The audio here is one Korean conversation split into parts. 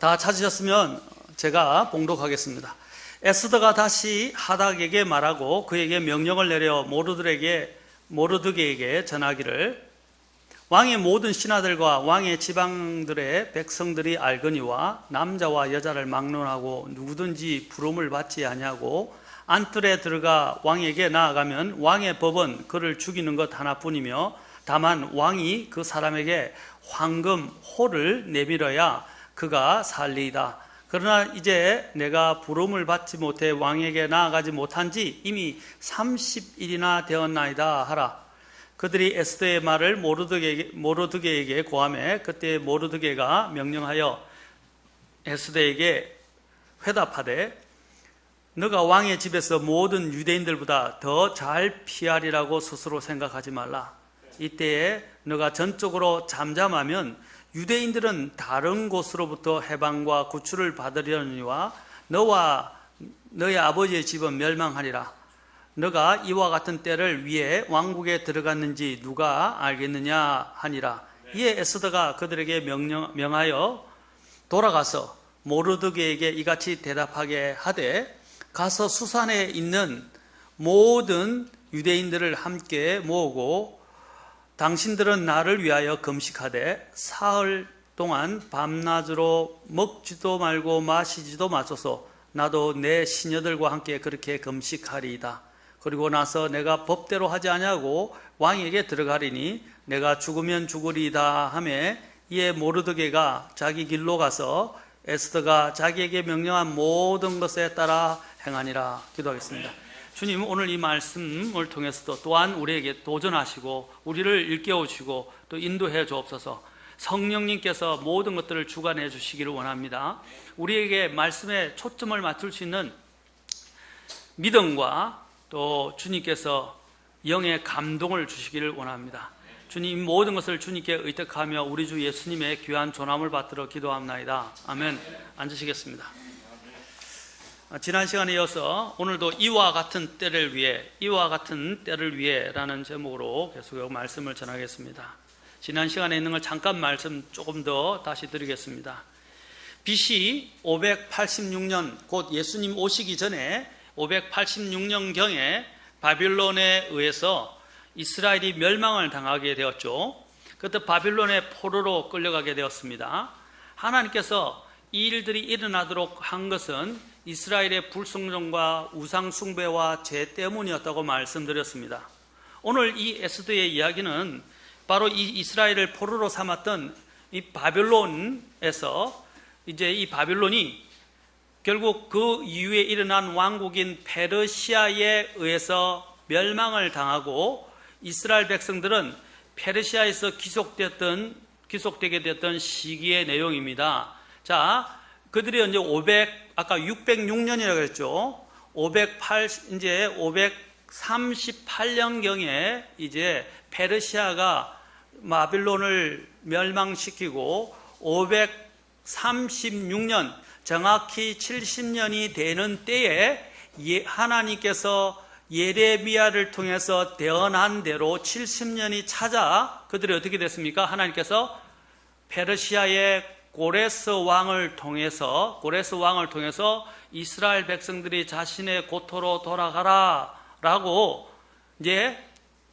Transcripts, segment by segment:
다 찾으셨으면 제가 봉독하겠습니다. 에스더가 다시 하닥에게 말하고 그에게 명령을 내려 모르드게에게 전하기를 왕의 모든 신하들과 왕의 지방들의 백성들이 알거니와 남자와 여자를 막론하고 누구든지 부름을 받지 아니하고 안뜰에 들어가 왕에게 나아가면 왕의 법은 그를 죽이는 것 하나뿐이며 다만 왕이 그 사람에게 황금 호를 내밀어야 그가 살리이다. 그러나 이제 내가 부름을 받지 못해 왕에게 나아가지 못한 지 이미 30일이나 되었나이다 하라. 그들이 에스더의 말을 모르드게에게 고하매 그때 모르드게가 명령하여 에스더에게 회답하되 너가 왕의 집에서 모든 유대인들보다 더 잘 피하리라고 스스로 생각하지 말라. 이때에 너가 전적으로 잠잠하면 유대인들은 다른 곳으로부터 해방과 구출을 받으려니와 너와 너의 아버지의 집은 멸망하리라. 너가 이와 같은 때를 위해 왕국에 들어갔는지 누가 알겠느냐 하니라. 이에 에스더가 그들에게 명하여 돌아가서 모르드게에게 이같이 대답하게 하되 가서 수산에 있는 모든 유대인들을 함께 모으고 당신들은 나를 위하여 금식하되 사흘 동안 밤낮으로 먹지도 말고 마시지도 마소서. 나도 내 시녀들과 함께 그렇게 금식하리이다. 그리고 나서 내가 법대로 하지 아니하고 왕에게 들어가리니 내가 죽으면 죽으리이다 하며 이에 모르드게가 자기 길로 가서 에스더가 자기에게 명령한 모든 것에 따라 행하니라. 기도하겠습니다. 주님, 오늘 이 말씀을 통해서도 또한 우리에게 도전하시고 우리를 일깨워주시고 또 인도해 주옵소서. 성령님께서 모든 것들을 주관해 주시기를 원합니다. 우리에게 말씀에 초점을 맞출 수 있는 믿음과 또 주님께서 영의 감동을 주시기를 원합니다. 주님, 모든 것을 주님께 의탁하며 우리 주 예수님의 귀한 존함을 받들어 기도합나이다. 아멘. 앉으시겠습니다. 지난 시간에 이어서 오늘도 이와 같은 때를 위해 라는 제목으로 계속 말씀을 전하겠습니다. 지난 시간에 있는 걸 잠깐 말씀 조금 더 다시 드리겠습니다. BC 586년 곧 예수님 오시기 전에 586년경에 바빌론에 의해서 이스라엘이 멸망을 당하게 되었죠. 그때 바빌론의 포로로 끌려가게 되었습니다. 하나님께서 이 일들이 일어나도록 한 것은 이스라엘의 불순종과 우상숭배와 죄 때문이었다고 말씀드렸습니다. 오늘 이 에스더의 이야기는 바로 이 이스라엘을 포로로 삼았던 이 바빌론에서 이제 이 바빌론이 결국 그 이후에 일어난 왕국인 페르시아에 의해서 멸망을 당하고 이스라엘 백성들은 페르시아에서 귀속되게 됐던 시기의 내용입니다. 자, 그들이 이제 아까 606년이라고 그랬죠. 538년경에 이제 페르시아가 바빌론을 멸망시키고 536년 정확히 70년이 되는 때에 하나님께서 예레미야를 통해서 대언한 대로 70년이 찾아 그들이 어떻게 됐습니까? 하나님께서 페르시아의 고레스 왕을 통해서 이스라엘 백성들이 자신의 고토로 돌아가라 라고 이제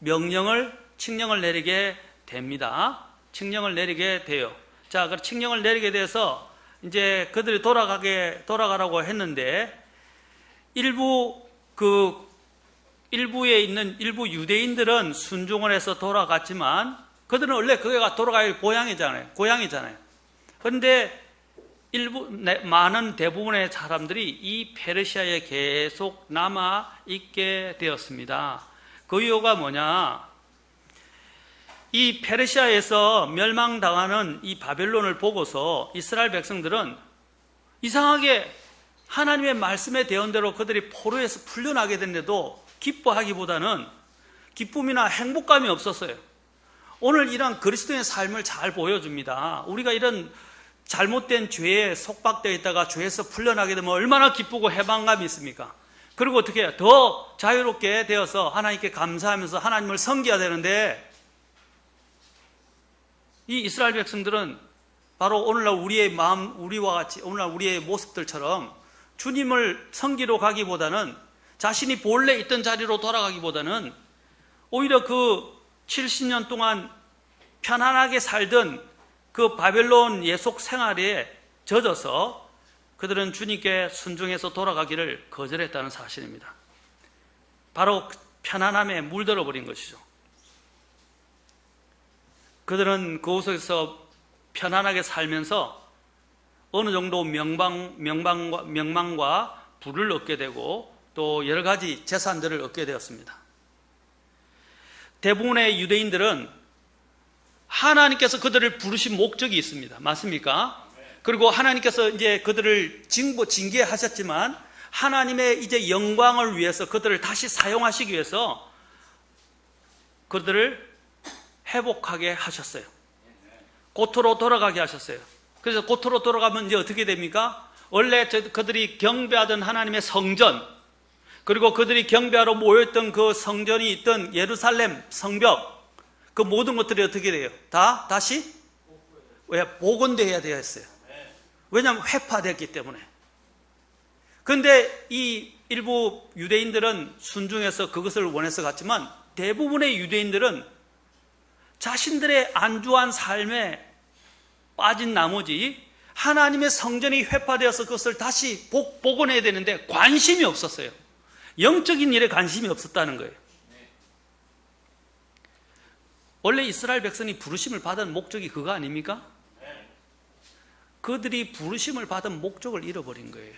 칙령을 내리게 됩니다. 칙령을 내리게 돼요. 자, 그 칙령을 내리게 돼서 이제 그들이 돌아가라고 했는데 일부에 있는 일부 유대인들은 순종을 해서 돌아갔지만 그들은 원래 그가 돌아갈 고향이잖아요. 그런데 많은 대부분의 사람들이 이 페르시아에 계속 남아 있게 되었습니다. 그 이유가 뭐냐? 이 페르시아에서 멸망당하는 이 바벨론을 보고서 이스라엘 백성들은 이상하게 하나님의 말씀에 대언대로 그들이 포로에서 풀려나게 됐는데도 기뻐하기보다는 기쁨이나 행복감이 없었어요. 오늘 이런 그리스도의 삶을 잘 보여줍니다. 우리가 이런 잘못된 죄에 속박되어 있다가 죄에서 풀려나게 되면 얼마나 기쁘고 해방감이 있습니까? 그리고 어떻게 해요? 더 자유롭게 되어서 하나님께 감사하면서 하나님을 섬겨야 되는데 이 이스라엘 백성들은 바로 오늘날 우리의 마음, 우리와 같이 오늘날 우리의 모습들처럼 주님을 섬기러 가기보다는, 자신이 본래 있던 자리로 돌아가기보다는 오히려 그 70년 동안 편안하게 살던 그 바벨론 예속 생활에 젖어서 그들은 주님께 순종해서 돌아가기를 거절했다는 사실입니다. 바로 편안함에 물들어 버린 것이죠. 그들은 그곳에서 편안하게 살면서 어느 정도 명망과 부를 얻게 되고 또 여러 가지 재산들을 얻게 되었습니다. 대부분의 유대인들은 하나님께서 그들을 부르신 목적이 있습니다. 맞습니까? 그리고 하나님께서 이제 그들을 징계하셨지만 하나님의 이제 영광을 위해서 그들을 다시 사용하시기 위해서 그들을 회복하게 하셨어요. 고토로 돌아가게 하셨어요. 그래서 고토로 돌아가면 이제 어떻게 됩니까? 원래 그들이 경배하던 하나님의 성전, 그리고 그들이 경배하러 모였던 그 성전이 있던 예루살렘 성벽, 그 모든 것들이 어떻게 돼요? 다시 복원되어야 되었어요. 왜냐하면 회파됐기 때문에. 그런데 이 일부 유대인들은 순종해서 그것을 원해서 갔지만 대부분의 유대인들은 자신들의 안주한 삶에 빠진 나머지 하나님의 성전이 회파되어서 그것을 다시 복원해야 되는데 관심이 없었어요. 영적인 일에 관심이 없었다는 거예요. 원래 이스라엘 백성이 부르심을 받은 목적이 그거 아닙니까? 그들이 부르심을 받은 목적을 잃어버린 거예요.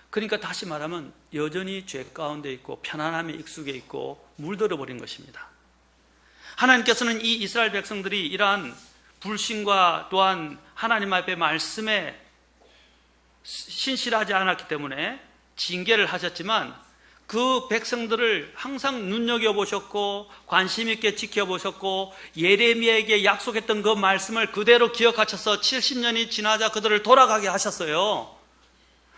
그러니까 다시 말하면 여전히 죄 가운데 있고 편안함에 익숙해 있고 물들어 버린 것입니다. 하나님께서는 이 이스라엘 백성들이 이러한 불신과 또한 하나님 앞의 말씀에 신실하지 않았기 때문에 징계를 하셨지만 그 백성들을 항상 눈여겨보셨고 관심 있게 지켜보셨고 예레미야에게 약속했던 그 말씀을 그대로 기억하셔서 70년이 지나자 그들을 돌아가게 하셨어요.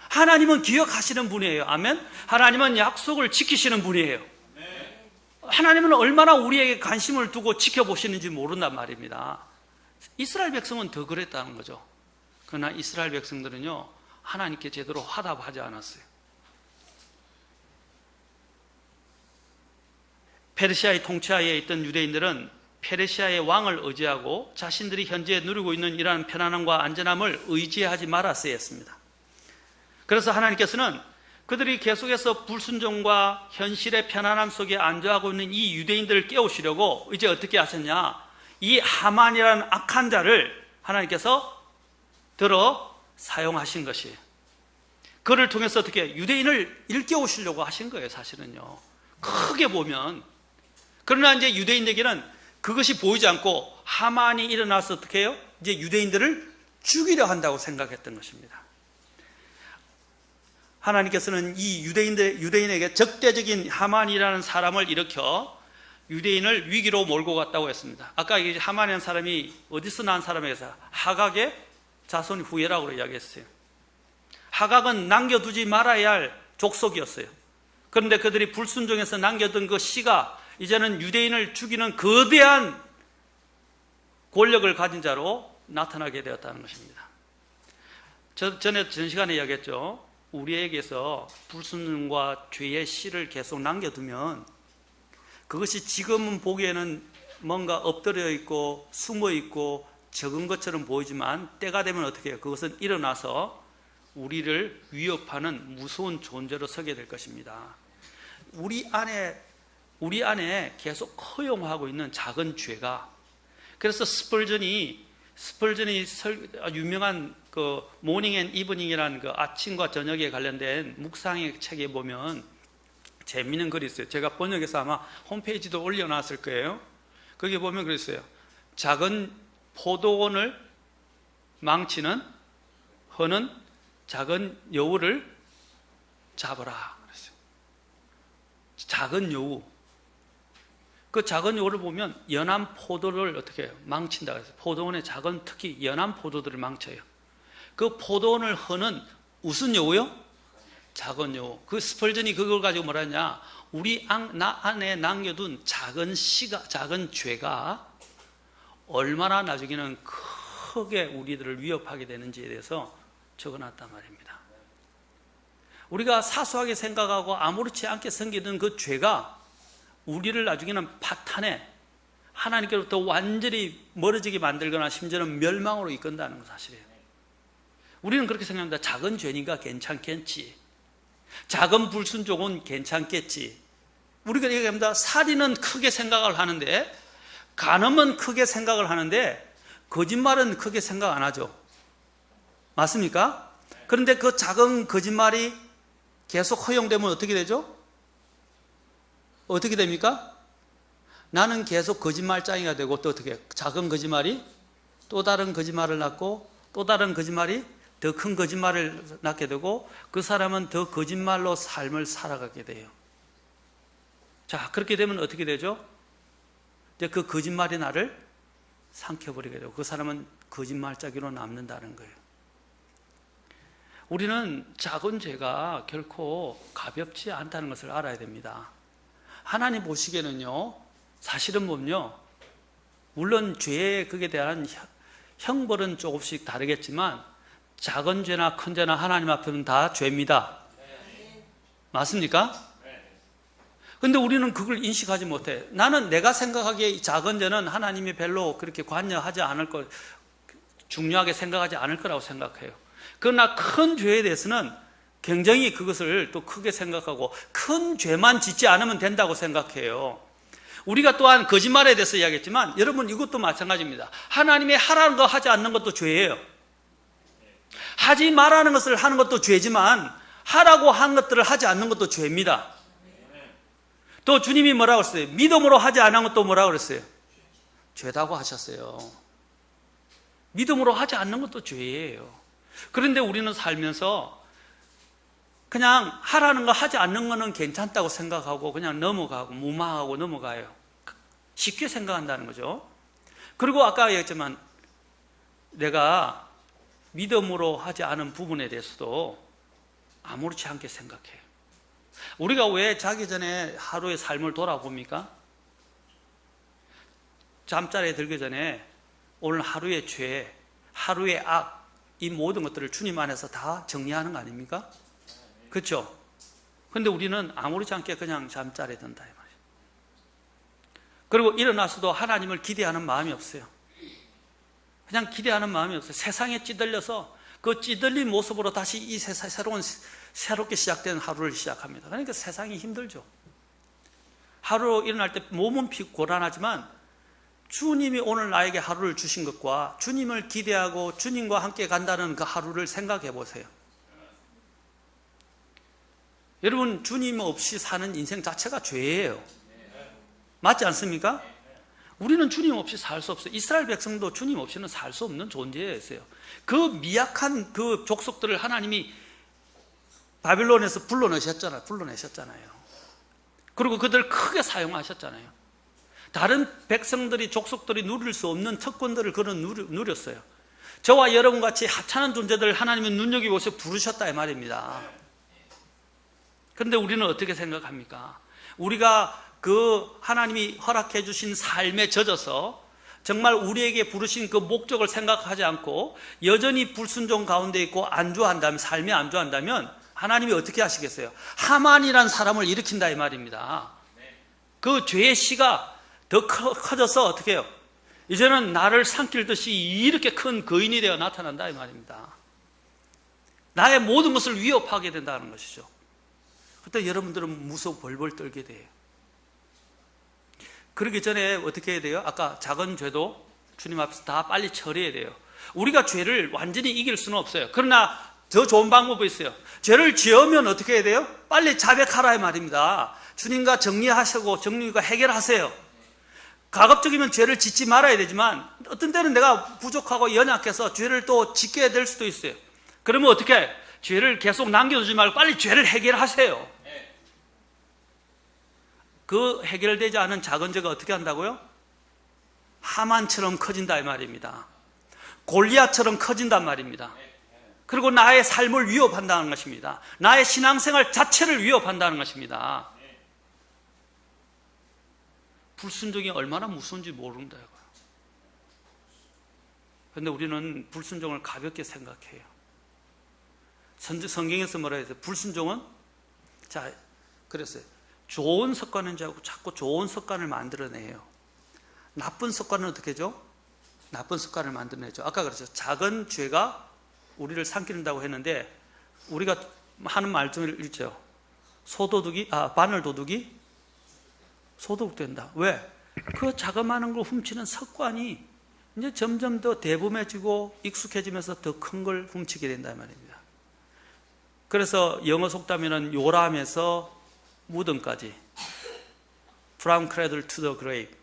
하나님은 기억하시는 분이에요. 아멘. 하나님은 약속을 지키시는 분이에요. 하나님은 얼마나 우리에게 관심을 두고 지켜보시는지 모른단 말입니다. 이스라엘 백성은 더 그랬다는 거죠. 그러나 이스라엘 백성들은요, 하나님께 제대로 화답하지 않았어요. 페르시아의 통치하에 있던 유대인들은 페르시아의 왕을 의지하고 자신들이 현재 누리고 있는 이러한 편안함과 안전함을 의지하지 말았어야 했습니다. 그래서 하나님께서는 그들이 계속해서 불순종과 현실의 편안함 속에 안주하고 있는 이 유대인들을 깨우시려고 이제 어떻게 하셨냐? 이 하만이라는 악한 자를 하나님께서 들어 사용하신 것이에요. 그를 통해서 어떻게 유대인을 일깨우시려고 하신 거예요, 사실은요. 크게 보면. 그러나 이제 유대인에게는 그것이 보이지 않고 하만이 일어나서 어떻게 해요? 이제 유대인들을 죽이려 한다고 생각했던 것입니다. 하나님께서는 이 유대인에게 적대적인 하만이라는 사람을 일으켜 유대인을 위기로 몰고 갔다고 했습니다. 아까 하만이라는 사람이 어디서 난 사람에게서 하각의 자손 후예라고 이야기했어요. 하각은 남겨두지 말아야 할 족속이었어요. 그런데 그들이 불순종해서 남겨둔 그 씨가 이제는 유대인을 죽이는 거대한 권력을 가진 자로 나타나게 되었다는 것입니다. 전에 전 시간에 이야기했죠. 우리에게서 불순종과 죄의 씨를 계속 남겨두면 그것이 지금은 보기에는 뭔가 엎드려 있고 숨어 있고 적은 것처럼 보이지만 때가 되면 어떻게 해요? 그것은 일어나서 우리를 위협하는 무서운 존재로 서게 될 것입니다. 우리 안에 계속 허용하고 있는 작은 죄가, 그래서 스펄전이 유명한 그 모닝 앤 이브닝이라는 그 아침과 저녁에 관련된 묵상의 책에 보면 재미있는 글이 있어요. 제가 번역해서 아마 홈페이지도 올려놨을 거예요. 거기 보면 그랬어요. 작은 포도원을 망치는 허는 작은 여우를 잡으라 그랬어요. 작은 여우. 그 작은 여우를 보면 연한 포도를 어떻게 해요? 망친다 그랬어요. 포도원의 특히 연한 포도들을 망쳐요. 그 포도원을 허는 무슨 여우요? 작은 여우. 그 스펄전이 그걸 가지고 뭐라 했냐? 우리 안에 남겨둔 작은 죄가 얼마나 나중에는 크게 우리들을 위협하게 되는지에 대해서 적어놨단 말입니다. 우리가 사소하게 생각하고 아무렇지 않게 생기는 그 죄가 우리를 나중에는 파탄에 하나님께로부터 완전히 멀어지게 만들거나 심지어는 멸망으로 이끈다는 건 사실이에요. 우리는 그렇게 생각합니다. 작은 죄니까 괜찮겠지. 작은 불순종은 괜찮겠지. 우리가 얘기합니다. 살인은 크게 생각을 하는데, 간음은 크게 생각을 하는데, 거짓말은 크게 생각 안 하죠. 맞습니까? 그런데 그 작은 거짓말이 계속 허용되면 어떻게 되죠? 어떻게 됩니까? 나는 계속 거짓말장이가 되고, 또 어떻게 작은 거짓말이 또 다른 거짓말을 낳고, 또 다른 거짓말이 더 큰 거짓말을 낳게 되고, 그 사람은 더 거짓말로 삶을 살아가게 돼요. 자, 그렇게 되면 어떻게 되죠? 이제 그 거짓말이 나를 삼켜버리게 되고, 그 사람은 거짓말짜기로 남는다는 거예요. 우리는 작은 죄가 결코 가볍지 않다는 것을 알아야 됩니다. 하나님 보시기에는요, 사실은 뭐요, 물론 죄의 그에 대한 형벌은 조금씩 다르겠지만 작은 죄나 큰 죄나 하나님 앞에는 다 죄입니다. 맞습니까? 근데 우리는 그걸 인식하지 못해. 나는 내가 생각하기에 작은 죄는 하나님이 별로 그렇게 관여하지 않을 거, 중요하게 생각하지 않을 거라고 생각해요. 그러나 큰 죄에 대해서는 굉장히 그것을 또 크게 생각하고 큰 죄만 짓지 않으면 된다고 생각해요. 우리가 또한 거짓말에 대해서 이야기했지만 여러분 이것도 마찬가지입니다. 하나님이 하라는 거 하지 않는 것도 죄예요. 하지 말라는 것을 하는 것도 죄지만 하라고 한 것들을 하지 않는 것도 죄입니다. 또 주님이 뭐라고 했어요? 믿음으로 하지 않은 것도 뭐라고 그랬어요? 죄다고 하셨어요. 믿음으로 하지 않는 것도 죄예요. 그런데 우리는 살면서 그냥 하라는 거 하지 않는 거는 괜찮다고 생각하고 그냥 넘어가고 무마하고 넘어가요. 쉽게 생각한다는 거죠. 그리고 아까 얘기했지만 내가 믿음으로 하지 않은 부분에 대해서도 아무렇지 않게 생각해요. 우리가 왜 자기 전에 하루의 삶을 돌아봅니까? 잠자리에 들기 전에 오늘 하루의 죄, 하루의 악, 이 모든 것들을 주님 안에서 다 정리하는 거 아닙니까? 그렇죠? 그런데 우리는 아무렇지 않게 그냥 잠자리에 든다 이 말이에요. 그리고 일어나서도 하나님을 기대하는 마음이 없어요. 그냥 기대하는 마음이 없어요. 세상에 찌들려서 그 찌들린 모습으로 다시 이 세상 새롭게 시작된 하루를 시작합니다. 그러니까 세상이 힘들죠. 하루 일어날 때 몸은 고단하지만 주님이 오늘 나에게 하루를 주신 것과 주님을 기대하고 주님과 함께 간다는 그 하루를 생각해 보세요. 여러분, 주님 없이 사는 인생 자체가 죄예요. 맞지 않습니까? 우리는 주님 없이 살 수 없어요. 이스라엘 백성도 주님 없이는 살 수 없는 존재였어요. 그 미약한 그 족속들을 하나님이 바빌론에서 불러내셨잖아요. 그리고 그들을 크게 사용하셨잖아요. 다른 백성들이, 족속들이 누릴 수 없는 특권들을 그는 누렸어요. 저와 여러분 같이 하찮은 존재들을 하나님은 눈여겨보셔서 부르셨다 이 말입니다. 그런데 우리는 어떻게 생각합니까? 우리가 그 하나님이 허락해 주신 삶에 젖어서 정말 우리에게 부르신 그 목적을 생각하지 않고 여전히 불순종 가운데 있고 안주한다면, 삶에 안주한다면 하나님이 어떻게 하시겠어요? 하만이란 사람을 일으킨다 이 말입니다. 그 죄의 씨가 더 커져서 어떻게 해요? 이제는 나를 삼킬 듯이 이렇게 큰 거인이 되어 나타난다 이 말입니다. 나의 모든 것을 위협하게 된다는 것이죠. 그때 여러분들은 무서워 벌벌 떨게 돼요. 그러기 전에 어떻게 해야 돼요? 아까 작은 죄도 주님 앞에서 다 빨리 처리해야 돼요. 우리가 죄를 완전히 이길 수는 없어요. 그러나 더 좋은 방법이 있어요. 죄를 지으면 어떻게 해야 돼요? 빨리 자백하라 이 말입니다. 주님과 정리하시고 주님과 해결하세요. 가급적이면 죄를 짓지 말아야 되지만 어떤 때는 내가 부족하고 연약해서 죄를 또 짓게 될 수도 있어요. 그러면 어떻게 해요? 죄를 계속 남겨두지 말고 빨리 죄를 해결하세요. 그 해결되지 않은 작은 죄가 어떻게 한다고요? 하만처럼 커진다 이 말입니다. 골리앗처럼 커진단 말입니다. 그리고 나의 삶을 위협한다는 것입니다. 나의 신앙생활 자체를 위협한다는 것입니다. 불순종이 얼마나 무서운지 모른다 이거예요. 그런데 우리는 불순종을 가볍게 생각해요. 성경에서 뭐라 해서 불순종은 자 그랬어요. 좋은 습관인 줄 알고 자꾸 좋은 습관을 만들어내요. 나쁜 습관은 어떻게 하죠? 나쁜 습관을 만들어내죠. 아까 그랬죠. 작은 죄가 우리를 삼키는다고 했는데 우리가 하는 말 중에 있죠. 바늘 도둑이 소독된다. 왜? 그 자그마한 걸 훔치는 습관이 이제 점점 더 대범해지고 익숙해지면서 더 큰 걸 훔치게 된다 말입니다. 그래서 영어 속담에는 요람에서 무덤까지, From cradle to the grave,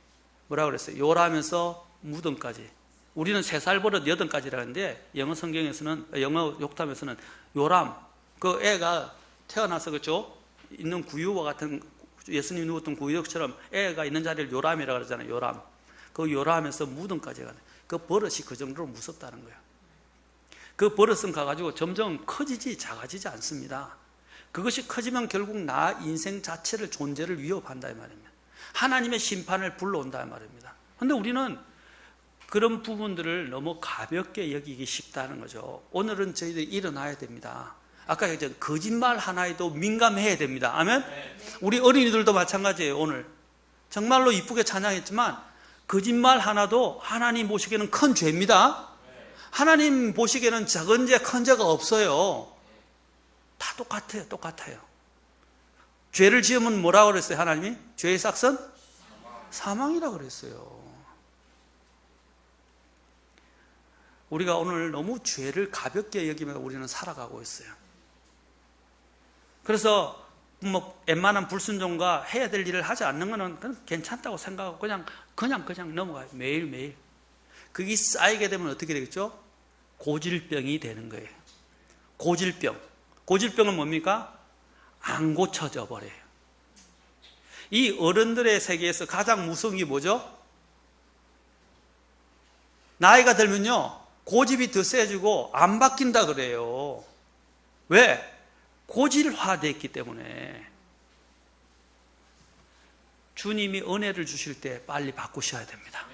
뭐라고 그랬어요? 요람에서 무덤까지. 우리는 3살 버릇 8가지라는데 영어 성경에서는, 영어 욕담에서는 요람, 그 애가 태어나서 그죠? 있는 구유와 같은, 예수님이 누웠던 구유처럼 애가 있는 자리를 요람이라고 그러잖아요. 요람. 그 요람에서 무덤까지 가는 그 버릇이 그 정도로 무섭다는 거예요. 그 버릇은 가가지고 점점 커지지 작아지지 않습니다. 그것이 커지면 결국 나 인생 자체를, 존재를 위협한다 이 말입니다. 하나님의 심판을 불러온다 이 말입니다. 그런데 우리는 그런 부분들을 너무 가볍게 여기기 쉽다는 거죠. 오늘은 저희들이 일어나야 됩니다. 아까 얘기했죠. 거짓말 하나에도 민감해야 됩니다. 아멘? 우리 어린이들도 마찬가지예요. 오늘 정말로 이쁘게 찬양했지만 거짓말 하나도 하나님 보시기에는 큰 죄입니다. 하나님 보시기에는 작은 죄, 큰 죄가 없어요. 다 똑같아요. 똑같아요. 죄를 지으면 뭐라고 그랬어요? 하나님이? 죄의 삭은? 사망이라고 그랬어요. 우리가 오늘 너무 죄를 가볍게 여기면서 우리는 살아가고 있어요. 그래서 뭐 웬만한 불순종과 해야 될 일을 하지 않는 거는 괜찮다고 생각하고 그냥 넘어가요. 매일매일. 그게 쌓이게 되면 어떻게 되겠죠? 고질병이 되는 거예요. 고질병은 뭡니까? 안 고쳐져 버려요. 이 어른들의 세계에서 가장 무서운 게 뭐죠? 나이가 들면요, 고집이 더 세지고 안 바뀐다 그래요. 왜? 고질화되어 있기 때문에. 주님이 은혜를 주실 때 빨리 바꾸셔야 됩니다.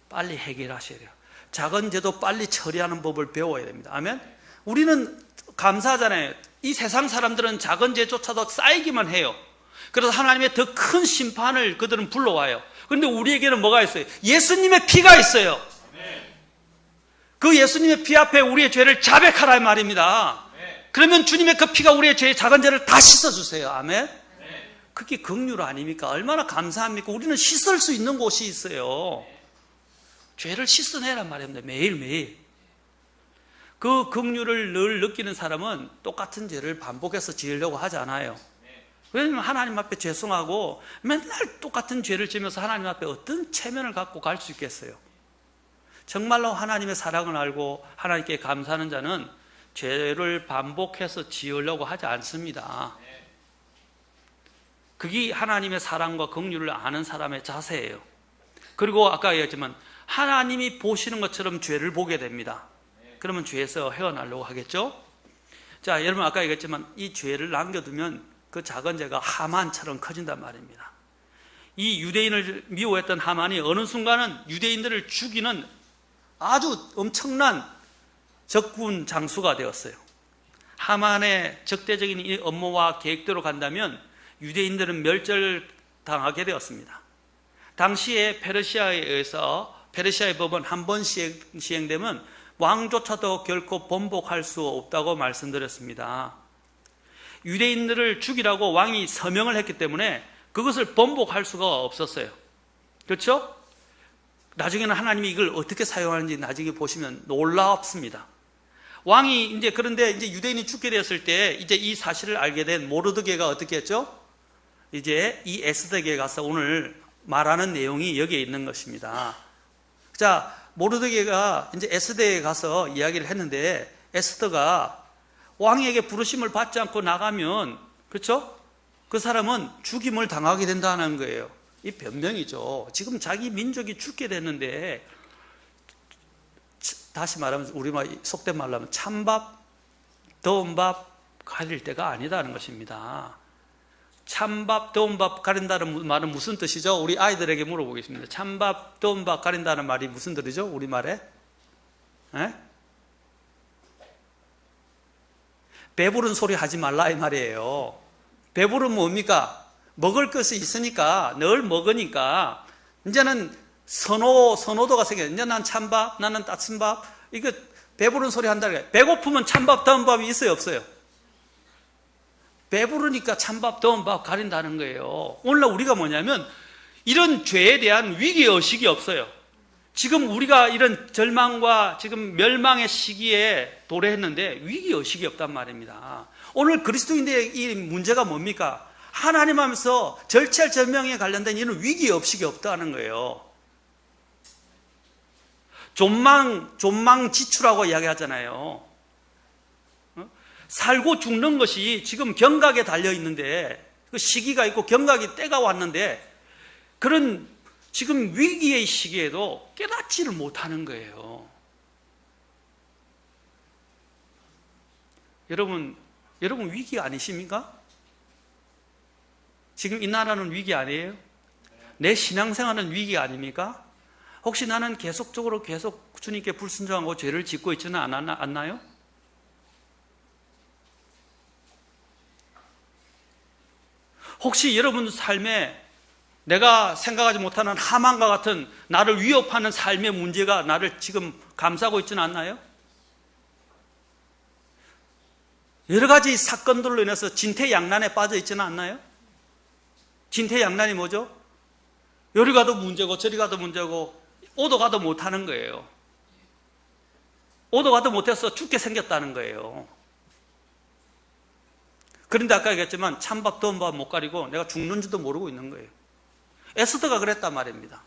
빨리 해결하셔야 돼요. 작은 죄도 빨리 처리하는 법을 배워야 됩니다. 아멘? 우리는 감사하잖아요. 이 세상 사람들은 작은 죄조차도 쌓이기만 해요. 그래서 하나님의 더 큰 심판을 그들은 불러와요. 그런데 우리에게는 뭐가 있어요? 예수님의 피가 있어요. 그 예수님의 피 앞에 우리의 죄를 자백하라 이 말입니다. 그러면 주님의 그 피가 우리의 죄의 작은 죄를 다 씻어주세요. 아멘? 그게 긍휼 아닙니까? 얼마나 감사합니까? 우리는 씻을 수 있는 곳이 있어요. 죄를 씻어내란 말입니다. 매일매일. 그 긍휼을 늘 느끼는 사람은 똑같은 죄를 반복해서 지으려고 하지 않아요. 왜냐하면 하나님 앞에 죄송하고 맨날 똑같은 죄를 지으면서 하나님 앞에 어떤 체면을 갖고 갈 수 있겠어요? 정말로 하나님의 사랑을 알고 하나님께 감사하는 자는 죄를 반복해서 지으려고 하지 않습니다. 그게 하나님의 사랑과 긍휼을 아는 사람의 자세예요. 그리고 아까 얘기했지만 하나님이 보시는 것처럼 죄를 보게 됩니다. 그러면 죄에서 헤어나려고 하겠죠? 자, 여러분 아까 얘기했지만 이 죄를 남겨두면 그 작은 죄가 하만처럼 커진단 말입니다. 이 유대인을 미워했던 하만이 어느 순간은 유대인들을 죽이는 아주 엄청난 적군 장수가 되었어요. 하만의 적대적인 이 업무와 계획대로 간다면 유대인들은 멸절당하게 되었습니다. 당시에 페르시아의 법은 한 번 시행되면 왕조차도 결코 번복할 수 없다고 말씀드렸습니다. 유대인들을 죽이라고 왕이 서명을 했기 때문에 그것을 번복할 수가 없었어요. 그렇죠? 나중에는 하나님이 이걸 어떻게 사용하는지 나중에 보시면 놀랍습니다. 왕이 그런데 유대인이 죽게 되었을 때 이제 이 사실을 알게 된 모르드게가 어떻게 했죠? 이제 이 에스더에게 가서 오늘 말하는 내용이 여기에 있는 것입니다. 자, 모르드게가 이제 에스더에 가서 이야기를 했는데 에스더가 왕에게 부르심을 받지 않고 나가면 그렇죠? 그 사람은 죽임을 당하게 된다는 거예요. 이 변명이죠. 지금 자기 민족이 죽게 됐는데 다시 말하면 우리말 속된 말로 하면 찬밥, 더운 밥 가릴 때가 아니다는 것입니다. 찬밥, 더운 밥 가린다는 말은 무슨 뜻이죠? 우리 아이들에게 물어보겠습니다. 찬밥, 더운 밥 가린다는 말이 무슨 뜻이죠? 우리말에? 에? 배부른 소리 하지 말라 이 말이에요. 배부르면 뭡니까? 먹을 것이 있으니까, 늘 먹으니까 이제는 선호도가 생겨요. 이제 난 찬밥, 나는 따뜻한 밥. 이거 배부른 소리 한다는 거예요. 배고프면 찬밥, 더운 밥이 있어요, 없어요? 배부르니까 찬밥, 더운 밥 가린다는 거예요. 오늘날 우리가 뭐냐면 이런 죄에 대한 위기의식이 없어요. 지금 우리가 이런 절망과 지금 멸망의 시기에 도래했는데 위기의식이 없단 말입니다. 오늘 그리스도인들의 이 문제가 뭡니까? 하나님 하면서 절체절명에 관련된 이런 위기의식이 없다는 거예요. 존망지추라고 이야기하잖아요. 살고 죽는 것이 지금 경각에 달려있는데, 그 시기가 있고 경각이 때가 왔는데, 그런 지금 위기의 시기에도 깨닫지를 못하는 거예요. 여러분 위기 아니십니까? 지금 이 나라는 위기 아니에요? 내 신앙생활은 위기 아닙니까? 혹시 나는 계속적으로 계속 주님께 불순종하고 죄를 짓고 있지는 않나요? 혹시 여러분 삶에 내가 생각하지 못하는 하만과 같은 나를 위협하는 삶의 문제가 나를 지금 감싸고 있지는 않나요? 여러 가지 사건들로 인해서 진퇴양난에 빠져 있지는 않나요? 진퇴양난이 뭐죠? 요리 가도 문제고 저리 가도 문제고 오도 가도 못하는 거예요. 오도 가도 못해서 죽게 생겼다는 거예요. 그런데 아까 얘기했지만 찬밥 더운 밥 못 가리고 내가 죽는지도 모르고 있는 거예요. 에스더가 그랬단 말입니다.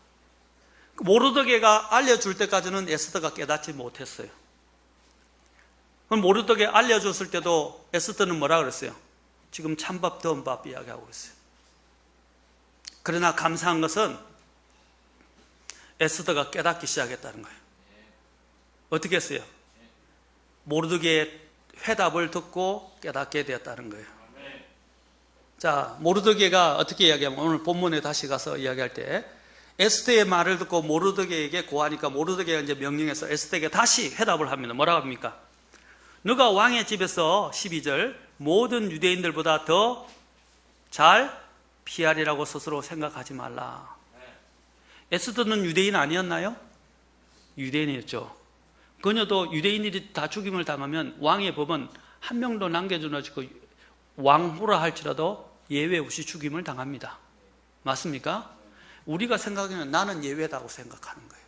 모르드게가 알려줄 때까지는 에스더가 깨닫지 못했어요. 그럼 모르드게 알려줬을 때도 에스더는 뭐라 그랬어요? 지금 찬밥 더운 밥 이야기하고 있어요. 그러나 감사한 것은 에스더가 깨닫기 시작했다는 거예요. 어떻게 했어요? 모르드게의 회답을 듣고 깨닫게 되었다는 거예요. 자, 모르드게가 어떻게 이야기하면 오늘 본문에 다시 가서 이야기할 때 에스더의 말을 듣고 모르드게에게 고하니까 모르드게가 이제 명령해서 에스더에게 다시 회답을 합니다. 뭐라고 합니까? 너가 왕의 집에서 12절 모든 유대인들보다 더 잘 피하리라고 스스로 생각하지 말라. 에스더는 유대인 아니었나요? 유대인이었죠. 그녀도 유대인들이 다 죽임을 당하면 왕의 법은 한 명도 남겨주어지고 왕후라 할지라도 예외 없이 죽임을 당합니다. 맞습니까? 우리가 생각하면 나는 예외다고 생각하는 거예요.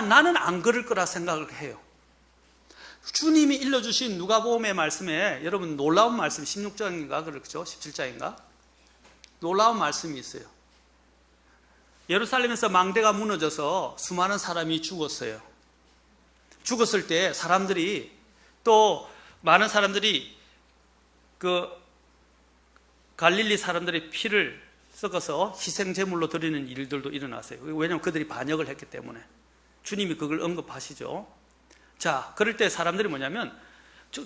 나는 안 그럴 거라 생각을 해요. 주님이 일러주신 누가복음의 말씀에 여러분 놀라운 말씀 16장인가 그렇죠? 17장인가? 놀라운 말씀이 있어요. 예루살렘에서 망대가 무너져서 수많은 사람이 죽었어요. 죽었을 때 사람들이 또 많은 사람들이 그 갈릴리 사람들의 피를 섞어서 희생제물로 드리는 일들도 일어났어요. 왜냐하면 그들이 반역을 했기 때문에 주님이 그걸 언급하시죠. 자, 그럴 때 사람들이 뭐냐면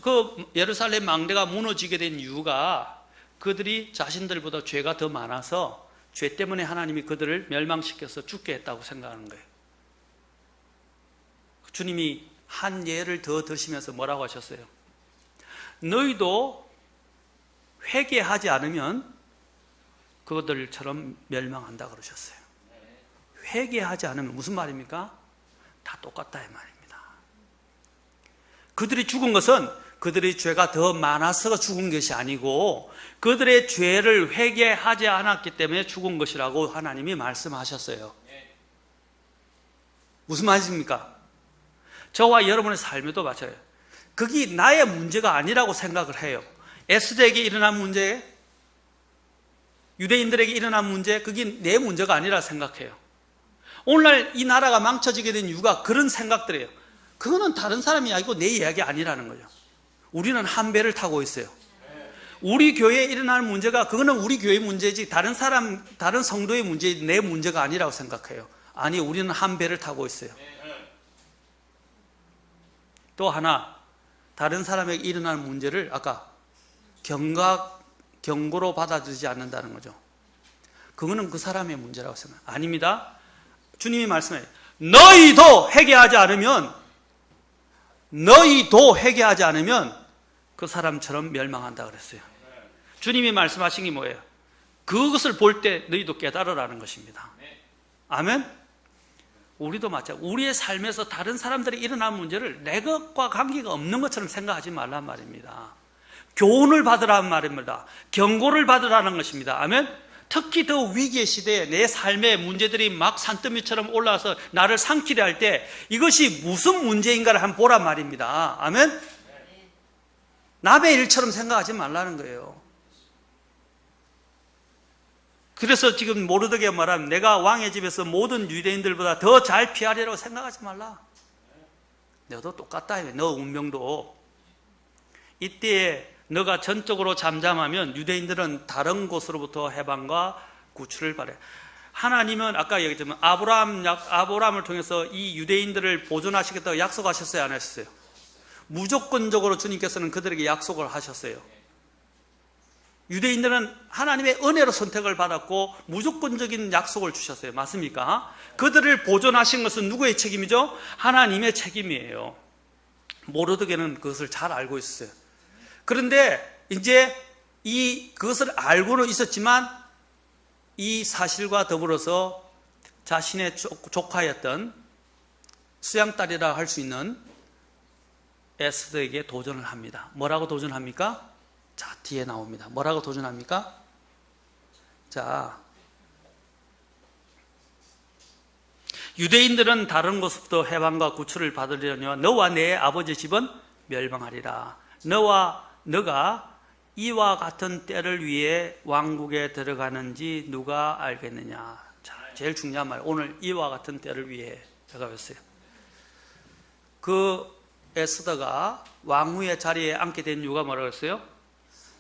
그 예루살렘 망대가 무너지게 된 이유가 그들이 자신들보다 죄가 더 많아서 죄 때문에 하나님이 그들을 멸망시켜서 죽게 했다고 생각하는 거예요. 주님이 한 예를 더 드시면서 뭐라고 하셨어요? 너희도 회개하지 않으면 그들처럼 멸망한다 그러셨어요. 회개하지 않으면 무슨 말입니까? 다 똑같다 이 말입니다. 그들이 죽은 것은 그들의 죄가 더 많아서 죽은 것이 아니고 그들의 죄를 회개하지 않았기 때문에 죽은 것이라고 하나님이 말씀하셨어요. 무슨 말입니까? 저와 여러분의 삶에도 마찬가지예요. 그게 나의 문제가 아니라고 생각을 해요. 에스더에게 일어난 문제, 유대인들에게 일어난 문제, 그게 내 문제가 아니라 생각해요. 오늘날 이 나라가 망쳐지게 된 이유가 그런 생각들이에요. 그거는 다른 사람 이야기고 내 이야기 아니라는 거죠. 우리는 한 배를 타고 있어요. 우리 교회에 일어나는 문제가 그거는 우리 교회 문제지 다른 성도의 문제지 내 문제가 아니라고 생각해요. 아니, 우리는 한 배를 타고 있어요. 또 하나, 다른 사람에게 일어나는 문제를 아까 경고로 받아들이지 않는다는 거죠. 그거는 그 사람의 문제라고 생각해요. 아닙니다. 주님이 말씀해요. 너희도 회개하지 않으면 그 사람처럼 멸망한다 그랬어요. 주님이 말씀하신 게 뭐예요? 그것을 볼 때 너희도 깨달으라는 것입니다. 아멘? 우리도 마찬가지. 우리의 삶에서 다른 사람들이 일어난 문제를 내 것과 관계가 없는 것처럼 생각하지 말란 말입니다. 교훈을 받으라는 말입니다. 경고를 받으라는 것입니다. 아멘? 특히 더 위기의 시대에 내 삶의 문제들이 막 산더미처럼 올라와서 나를 삼키려 할 때 이것이 무슨 문제인가를 한번 보란 말입니다. 아멘? 남의 일처럼 생각하지 말라는 거예요. 그래서 지금 모르드게가 말하면 내가 왕의 집에서 모든 유대인들보다 더 잘 피하리라고 생각하지 말라. 너도 똑같다. 너 운명도. 이때에 너가 전적으로 잠잠하면 유대인들은 다른 곳으로부터 해방과 구출을 바래. 하나님은 아까 얘기했지만 아브라함을 통해서 이 유대인들을 보존하시겠다고 약속하셨어요, 안 하셨어요? 무조건적으로 주님께서는 그들에게 약속을 하셨어요. 유대인들은 하나님의 은혜로 선택을 받았고 무조건적인 약속을 주셨어요. 맞습니까? 그들을 보존하신 것은 누구의 책임이죠? 하나님의 책임이에요. 모르드게는 그것을 잘 알고 있었어요. 그런데 이제 그것을 알고는 있었지만 이 사실과 더불어서 자신의 조카였던 수양딸이라 할 수 있는 에스더에게 도전을 합니다. 뭐라고 도전합니까? 자, 뒤에 나옵니다. 뭐라고 도전합니까? 자, 유대인들은 다른 곳부터 해방과 구출을 받으려니와 너와 내 아버지 집은 멸망하리라. 너가 이와 같은 때를 위해 왕국에 들어가는지 누가 알겠느냐. 자, 제일 중요한 말. 오늘 이와 같은 때를 위해 제가 봤어요. 그 에스더가 왕후의 자리에 앉게 된 이유가 뭐라고 했어요?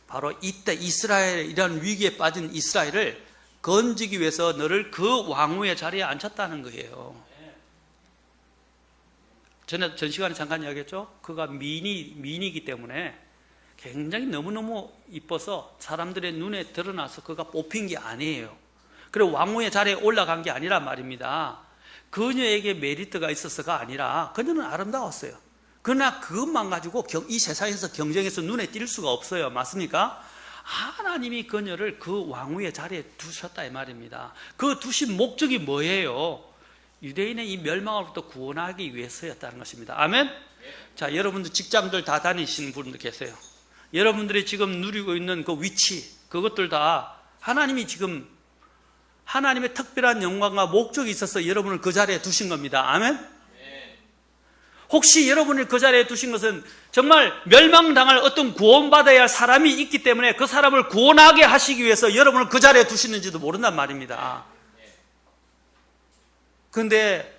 바로 이때 이스라엘, 이런 위기에 빠진 이스라엘을 건지기 위해서 너를 그 왕후의 자리에 앉혔다는 거예요. 전 시간에 잠깐 이야기했죠? 그가 미인이기 때문에 굉장히 너무너무 이뻐서 사람들의 눈에 드러나서 그가 뽑힌 게 아니에요. 그리고 왕후의 자리에 올라간 게 아니란 말입니다. 그녀에게 메리트가 있어서가 아니라 그녀는 아름다웠어요. 그러나 그것만 가지고 이 세상에서 경쟁해서 눈에 띌 수가 없어요. 맞습니까? 하나님이 그녀를 그 왕후의 자리에 두셨다 이 말입니다. 그 두신 목적이 뭐예요? 유대인의 이 멸망으로부터 구원하기 위해서였다는 것입니다. 아멘? 자, 여러분들 직장들 다 다니시는 분들 계세요. 여러분들이 지금 누리고 있는 그 위치, 그것들 다 하나님이 지금 하나님의 특별한 영광과 목적이 있어서 여러분을 그 자리에 두신 겁니다. 아멘? 혹시 여러분을 그 자리에 두신 것은 정말 멸망당할 어떤 구원받아야 할 사람이 있기 때문에 그 사람을 구원하게 하시기 위해서 여러분을 그 자리에 두시는지도 모른단 말입니다. 그런데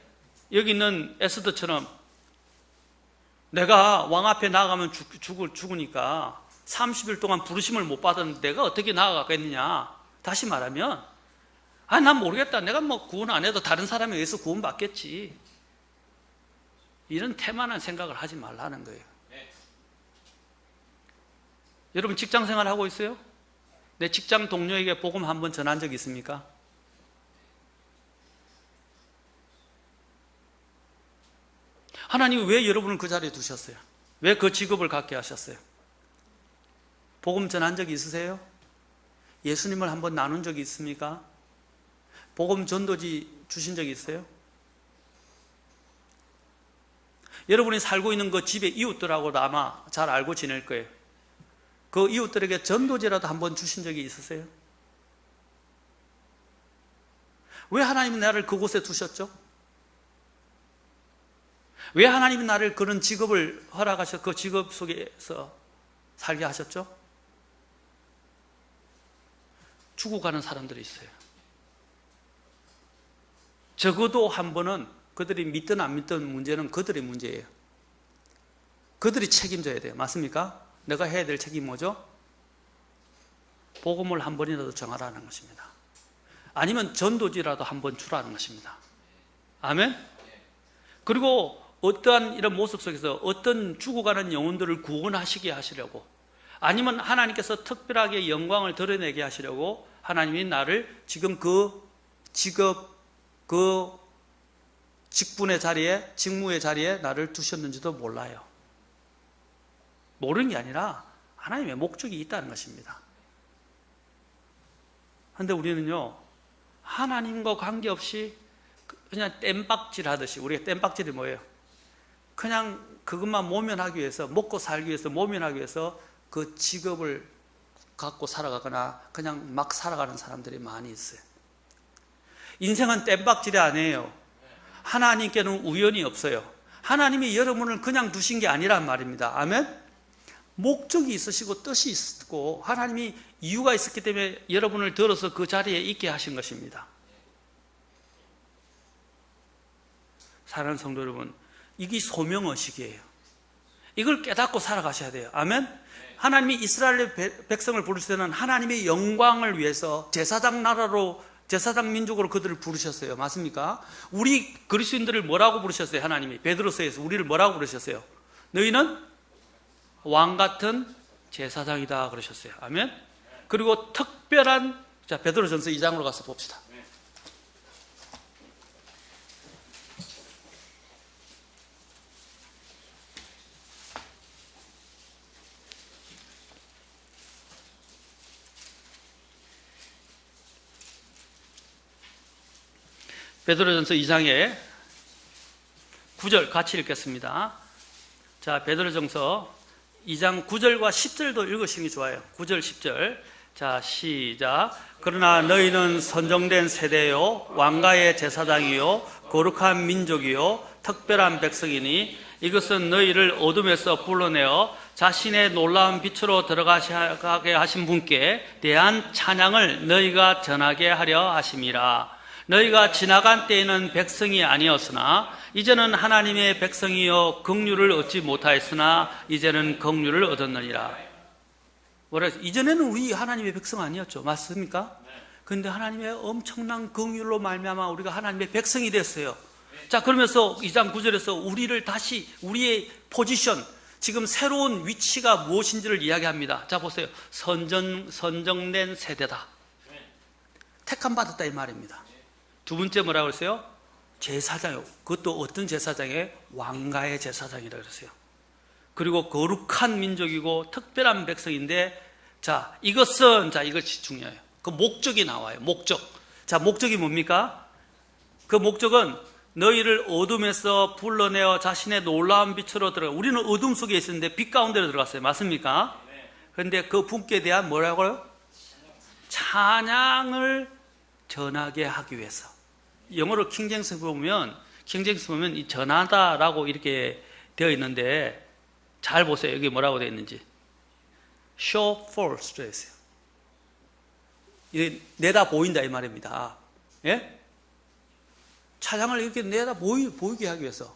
여기 있는 에스더처럼 내가 왕 앞에 나가면 죽으니까 30일 동안 부르심을 못 받았는데 내가 어떻게 나아가겠느냐. 다시 말하면 난 모르겠다. 내가 뭐 구원 안 해도 다른 사람에 의해서 구원받겠지. 이런 태만한 생각을 하지 말라는 거예요. 여러분 직장생활 하고 있어요? 내 직장 동료에게 복음 한번 전한 적 있습니까? 하나님이 왜 여러분을 그 자리에 두셨어요? 왜 그 직업을 갖게 하셨어요? 복음 전한 적이 있으세요? 예수님을 한번 나눈 적이 있습니까? 복음 전도지 주신 적이 있어요? 여러분이 살고 있는 그 집의 이웃들하고도 아마 잘 알고 지낼 거예요. 그 이웃들에게 전도지라도 한번 주신 적이 있으세요? 왜 하나님이 나를 그곳에 두셨죠? 왜 하나님이 나를 그런 직업을 허락하셔서 그 직업 속에서 살게 하셨죠? 죽어가는 사람들이 있어요. 적어도 한 번은 그들이 믿든 안 믿든 문제는 그들의 문제예요. 그들이 책임져야 돼요. 맞습니까? 내가 해야 될 책임이 뭐죠? 복음을 한 번이라도 전하라는 것입니다. 아니면 전도지라도 한 번 주라는 것입니다. 아멘? 그리고 어떠한 이런 모습 속에서 어떤 죽어가는 영혼들을 구원하시게 하시려고, 아니면 하나님께서 특별하게 영광을 드러내게 하시려고 직분의 자리에, 직무의 자리에 나를 두셨는지도 몰라요. 모르는 게 아니라 하나님의 목적이 있다는 것입니다. 그런데 우리는요, 하나님과 관계없이 그냥 땜박질 하듯이, 우리가 땜박질이 뭐예요? 그냥 그것만 모면하기 위해서, 먹고 살기 위해서, 모면하기 위해서 그 직업을 갖고 살아가거나 그냥 막 살아가는 사람들이 많이 있어요. 인생은 땜박질이 아니에요. 하나님께는 우연이 없어요. 하나님이 여러분을 그냥 두신 게 아니란 말입니다. 아멘? 목적이 있으시고 뜻이 있고 하나님이 이유가 있었기 때문에 여러분을 들어서 그 자리에 있게 하신 것입니다. 사랑하는 성도 여러분, 이게 소명의식이에요. 이걸 깨닫고 살아가셔야 돼요. 아멘? 하나님이 이스라엘 백성을 부르실 때는 하나님의 영광을 위해서 제사장 나라로, 제사장 민족으로 그들을 부르셨어요. 맞습니까? 우리 그리스도인들을 뭐라고 부르셨어요? 하나님이 베드로서에서 우리를 뭐라고 부르셨어요? 너희는 왕 같은 제사장이다 그러셨어요. 아멘? 그리고 특별한, 자, 베드로전서 2장으로 가서 봅시다. 베드로전서 2장의 9절 같이 읽겠습니다. 자, 베드로전서 2장 9절과 10절도 읽으시는 게 좋아요. 9절, 10절. 자, 시작. 그러나 너희는 선정된 세대요, 왕가의 제사장이요, 거룩한 민족이요, 특별한 백성이니 이것은 너희를 어둠에서 불러내어 자신의 놀라운 빛으로 들어가게 하신 분께 대한 찬양을 너희가 전하게 하려 하심이라. 너희가 지나간 때에는 백성이 아니었으나 이제는 하나님의 백성이요 긍휼을 얻지 못하였으나 이제는 긍휼을 얻었느니라. 뭐라 해서 이전에는 우리 하나님의 백성 아니었죠. 맞습니까? 그런데 하나님의 엄청난 긍휼로 말미암아 우리가 하나님의 백성이 됐어요. 자, 그러면서 2장 9절에서 우리를 다시 우리의 포지션, 지금 새로운 위치가 무엇인지를 이야기합니다. 자, 보세요. 선정된 세대다. 택함 받았다 이 말입니다. 두 번째 뭐라고 그랬어요? 제사장이요. 그것도 어떤 제사장이에요? 왕가의 제사장이라고 그랬어요. 그리고 거룩한 민족이고 특별한 백성인데, 자, 이것은, 자, 이것이 중요해요. 그 목적이 나와요. 목적. 자, 목적이 뭡니까? 그 목적은 너희를 어둠에서 불러내어 자신의 놀라운 빛으로 들어가. 우리는 어둠 속에 있었는데 빛 가운데로 들어갔어요. 맞습니까? 그런데 그 분께 대한 뭐라고요? 찬양을 전하게 하기 위해서. 영어로 킹제임스 보면 이 전하다라고 이렇게 되어 있는데, 잘 보세요. 여기 뭐라고 되어 있는지. show forth 되어 있어요. 이게 내다 보인다 이 말입니다. 예? 찬양을 이렇게 내다 보이게 하기 위해서.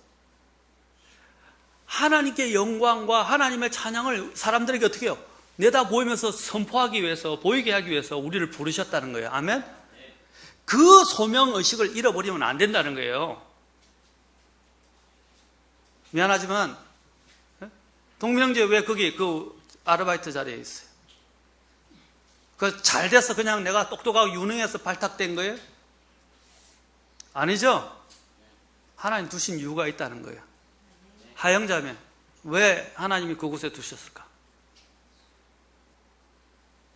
하나님께 영광과 하나님의 찬양을 사람들에게 어떻게 해요? 내다 보이면서 선포하기 위해서, 보이게 하기 위해서 우리를 부르셨다는 거예요. 아멘? 그 소명의식을 잃어버리면 안 된다는 거예요. 미안하지만 동명제 왜 거기 그 아르바이트 자리에 있어요? 그 잘 돼서 그냥 내가 똑똑하고 유능해서 발탁된 거예요? 아니죠? 하나님 두신 이유가 있다는 거예요. 하영자매, 왜 하나님이 그곳에 두셨을까?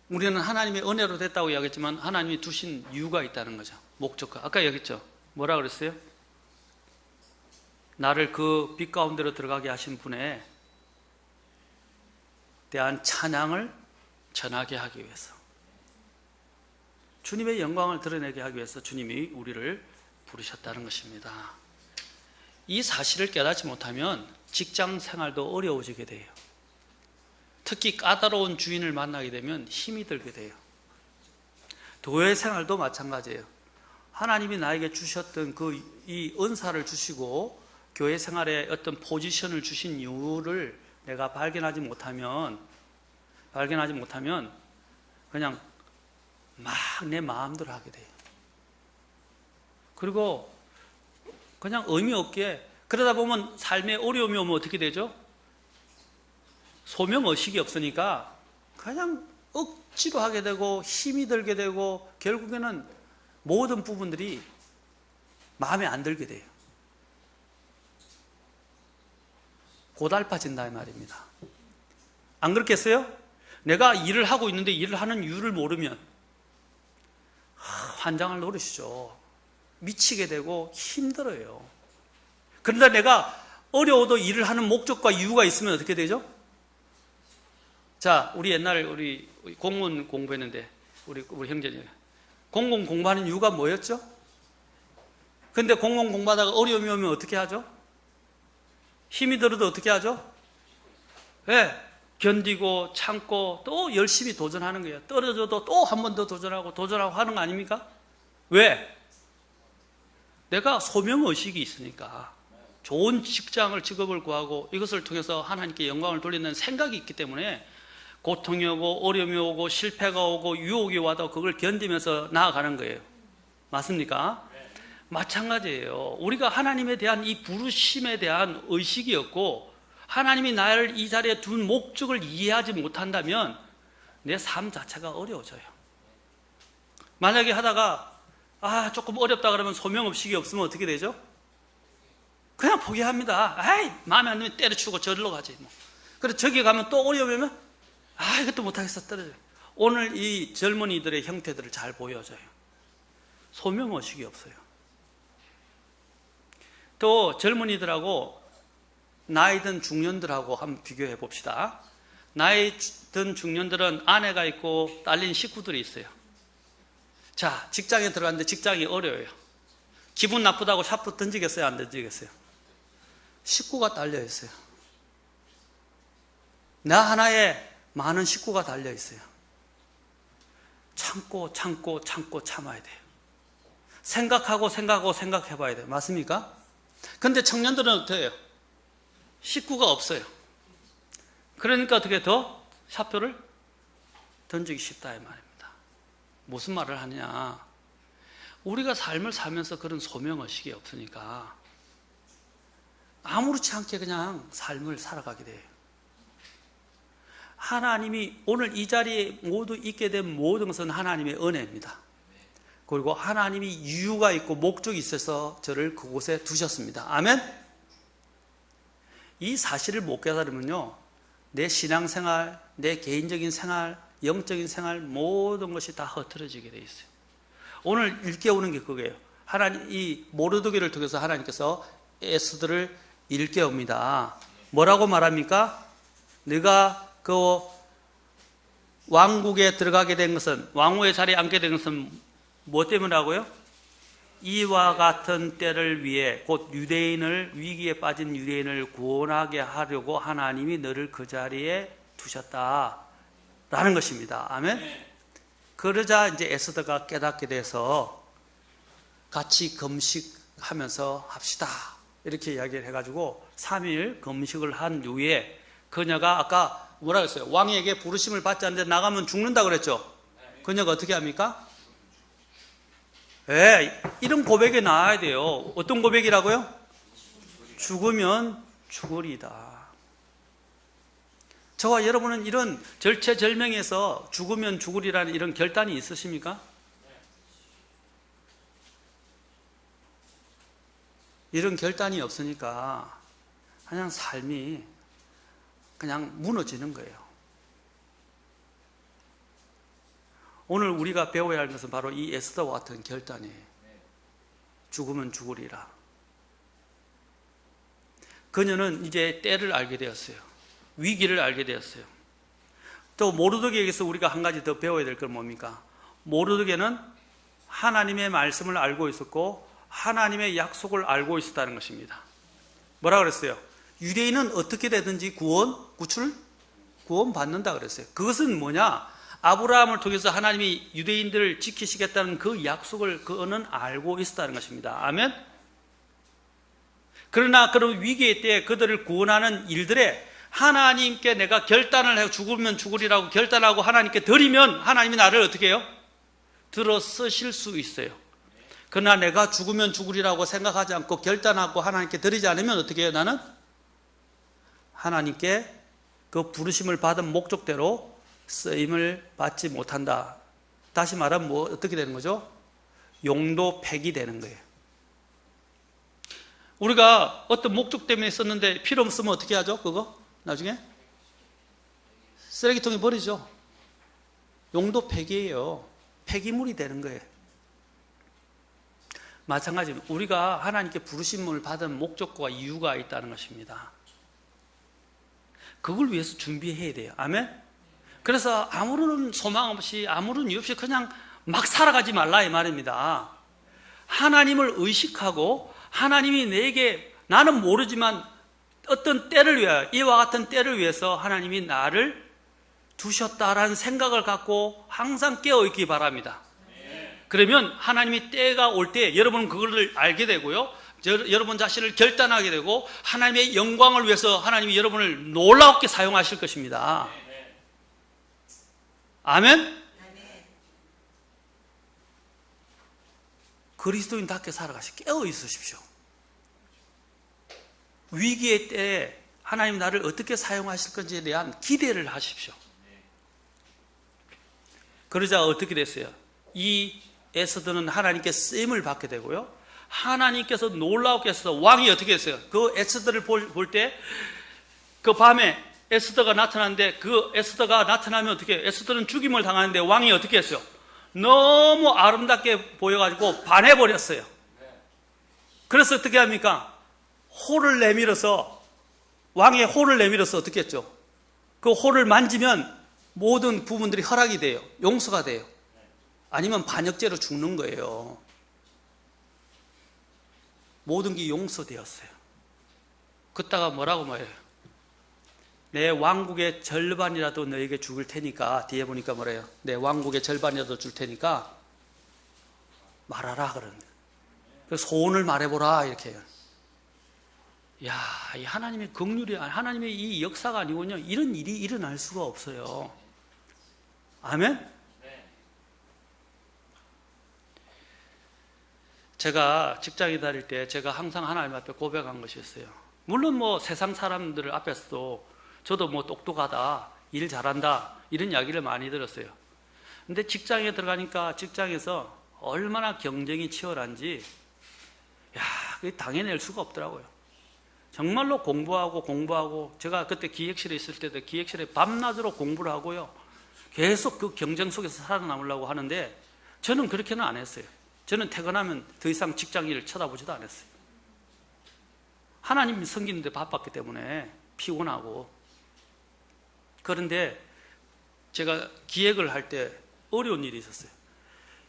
우리는 하나님의 은혜로 됐다고 이야기했지만 하나님이 두신 이유가 있다는 거죠. 목적과. 아까 얘기했죠. 뭐라 그랬어요? 나를 그 빛 가운데로 들어가게 하신 분에 대한 찬양을 전하게 하기 위해서, 주님의 영광을 드러내게 하기 위해서 주님이 우리를 부르셨다는 것입니다. 이 사실을 깨닫지 못하면 직장 생활도 어려워지게 돼요. 특히 까다로운 주인을 만나게 되면 힘이 들게 돼요. 교회 생활도 마찬가지예요. 하나님이 나에게 주셨던 이 은사를 주시고 교회 생활에 어떤 포지션을 주신 이유를 내가 발견하지 못하면 그냥 막 내 마음대로 하게 돼요. 그리고 그냥 의미 없게, 그러다 보면 삶에 어려움이 오면 어떻게 되죠? 소명의식이 없으니까 그냥 억지로 하게 되고 힘이 들게 되고 결국에는 모든 부분들이 마음에 안 들게 돼요. 고달파진다 이 말입니다. 안 그렇겠어요? 내가 일을 하고 있는데 일을 하는 이유를 모르면 환장을 노리시죠. 미치게 되고 힘들어요. 그런데 내가 어려워도 일을 하는 목적과 이유가 있으면 어떻게 되죠? 자, 우리 옛날에 우리 공무원 공부했는데 우리 형제님 공무원 공부하는 이유가 뭐였죠? 근데 공무원 공부하다가 어려움이 오면 어떻게 하죠? 힘이 들어도 어떻게 하죠? 네, 견디고 참고 또 열심히 도전하는 거예요. 떨어져도 또 한 번 더 도전하고 하는 거 아닙니까? 왜? 내가 소명의식이 있으니까 좋은 직업을 구하고 이것을 통해서 하나님께 영광을 돌리는 생각이 있기 때문에 고통이 오고 어려움이 오고 실패가 오고 유혹이 와도 그걸 견디면서 나아가는 거예요. 맞습니까? 마찬가지예요. 우리가 하나님에 대한 이 부르심에 대한 의식이 없고 하나님이 나를 이 자리에 둔 목적을 이해하지 못한다면 내 삶 자체가 어려워져요. 만약에 하다가 조금 어렵다 그러면 소명의식이 없으면 어떻게 되죠? 그냥 포기합니다. 마음에 안 들면 때려치우고 저리로 가지 뭐. 그래서 저기 가면 또 어려우면 이것도 못하겠어 떨어져요. 오늘 이 젊은이들의 형태들을 잘 보여줘요. 소명의식이 없어요. 또 젊은이들하고 나이 든 중년들하고 한번 비교해 봅시다. 나이 든 중년들은 아내가 있고 딸린 식구들이 있어요. 자, 직장에 들어갔는데 직장이 어려워요. 기분 나쁘다고 샤프 던지겠어요? 안 던지겠어요? 식구가 달려 있어요. 나 하나에 많은 식구가 달려 있어요. 참고 참아야 돼요. 생각하고 생각해 봐야 돼요. 맞습니까? 근데 청년들은 어떻게 해요? 식구가 없어요. 그러니까 어떻게 더 샤표를 던지기 쉽다 이 말입니다. 무슨 말을 하느냐? 우리가 삶을 살면서 그런 소명의식이 없으니까 아무렇지 않게 그냥 삶을 살아가게 돼요. 하나님이 오늘 이 자리에 모두 있게 된 모든 것은 하나님의 은혜입니다. 그리고 하나님이 이유가 있고 목적이 있어서 저를 그곳에 두셨습니다. 아멘? 이 사실을 못 깨달으면요, 내 신앙생활, 내 개인적인 생활, 영적인 생활 모든 것이 다 흐트러지게 돼 있어요. 오늘 일깨우는 게 그거예요. 하나님, 이 모르드게를 통해서 하나님께서 에스더를 일깨웁니다. 뭐라고 말합니까? 네가 그 왕국에 들어가게 된 것은, 왕후의 자리에 앉게 된 것은 뭐 때문이라고요? 이와 같은 때를 위해, 곧 유대인을, 위기에 빠진 유대인을 구원하게 하려고 하나님이 너를 그 자리에 두셨다 라는 것입니다. 아멘? 그러자 이제 에스더가 깨닫게 돼서 같이 금식하면서 합시다 이렇게 이야기를 해가지고 3일 금식을 한 후에 그녀가 아까 뭐라 그랬어요? 왕에게 부르심을 받지 않는데 나가면 죽는다 그랬죠? 그녀가 어떻게 합니까? 이런 고백이 나와야 돼요. 어떤 고백이라고요? 죽으면 죽으리다. 저와 여러분은 이런 절체절명에서 죽으면 죽으리라는 이런 결단이 있으십니까? 이런 결단이 없으니까 그냥 삶이 그냥 무너지는 거예요. 오늘 우리가 배워야 할 것은 바로 이 에스더와 같은 결단이에요. 죽으면 죽으리라. 그녀는 이제 때를 알게 되었어요. 위기를 알게 되었어요. 또 모르드게에게서 우리가 한 가지 더 배워야 될 건 뭡니까? 모르드게는 하나님의 말씀을 알고 있었고 하나님의 약속을 알고 있었다는 것입니다. 뭐라 그랬어요? 유대인은 어떻게 되든지 구원 받는다 그랬어요. 그것은 뭐냐? 아브라함을 통해서 하나님이 유대인들을 지키시겠다는 그 약속을 그는 알고 있었다는 것입니다. 아멘? 그러나 그런 위기의 때에 그들을 구원하는 일들에 하나님께 내가 결단을 해서 죽으면 죽으리라고 결단하고 하나님께 드리면 하나님이 나를 어떻게 해요? 들어 쓰실 수 있어요. 그러나 내가 죽으면 죽으리라고 생각하지 않고 결단하고 하나님께 드리지 않으면 어떻게 해요? 나는 하나님께 그 부르심을 받은 목적대로 쓰임을 받지 못한다. 다시 말하면 어떻게 되는 거죠? 용도 폐기되는 거예요. 우리가 어떤 목적 때문에 썼는데 필요 없으면 어떻게 하죠? 그거 나중에 쓰레기통에 버리죠. 용도 폐기예요. 폐기물이 되는 거예요. 마찬가지로 우리가 하나님께 부르심을 받은 목적과 이유가 있다는 것입니다. 그걸 위해서 준비해야 돼요. 아멘? 그래서 아무런 소망 없이 아무런 이유 없이 그냥 막 살아가지 말라 이 말입니다. 하나님을 의식하고 하나님이 내게 나는 모르지만 어떤 때를 위하여 이와 같은 때를 위해서 하나님이 나를 두셨다라는 생각을 갖고 항상 깨어있기 바랍니다. 그러면 하나님이 때가 올 때 여러분은 그걸 알게 되고요. 여러분 자신을 결단하게 되고 하나님의 영광을 위해서 하나님이 여러분을 놀랍게 사용하실 것입니다. 아멘? 그리스도인답게 살아가시 깨어 있으십시오. 위기의 때에 하나님 나를 어떻게 사용하실 건지에 대한 기대를 하십시오. 그러자 어떻게 됐어요? 이 에스더는 하나님께 쓰임을 받게 되고요. 하나님께서 놀랍게 해서 왕이 어떻게 했어요? 그 에스더를 볼 때 그 밤에 에스더가 나타났는데 그 에스더가 나타나면 어떻게 해요? 에스더는 죽임을 당하는데 왕이 어떻게 했어요? 너무 아름답게 보여가지고 반해버렸어요. 그래서 어떻게 합니까? 홀을 내밀어서 왕의 홀을 내밀어서 어떻게 했죠? 그 홀을 만지면 모든 부분들이 허락이 돼요. 용서가 돼요. 아니면 반역죄로 죽는 거예요. 모든 게 용서되었어요. 그따가 뭐라고 말해요? 내 왕국의 절반이라도 너에게 죽을 테니까, 뒤에 보니까 뭐래요? 내 왕국의 절반이라도 줄 테니까 말하라 그러는 거예요. 그래서 소원을 말해보라 이렇게 해요. 야, 이 하나님의 긍휼이, 하나님의 이 역사가 아니군요. 이런 일이 일어날 수가 없어요. 아멘? 제가 직장에 다닐 때 제가 항상 하나님 앞에 고백한 것이 있어요. 물론 뭐 세상 사람들 앞에서도 저도 뭐 똑똑하다, 일 잘한다 이런 이야기를 많이 들었어요. 근데 직장에 들어가니까 직장에서 얼마나 경쟁이 치열한지 그게 당해낼 수가 없더라고요. 정말로 공부하고 제가 그때 기획실에 있을 때도 기획실에 밤낮으로 공부를 하고요. 계속 그 경쟁 속에서 살아남으려고 하는데 저는 그렇게는 안 했어요. 저는 퇴근하면 더 이상 직장 일을 쳐다보지도 않았어요. 하나님 섬기는데 바빴기 때문에 피곤하고. 그런데 제가 기획을 할 때 어려운 일이 있었어요.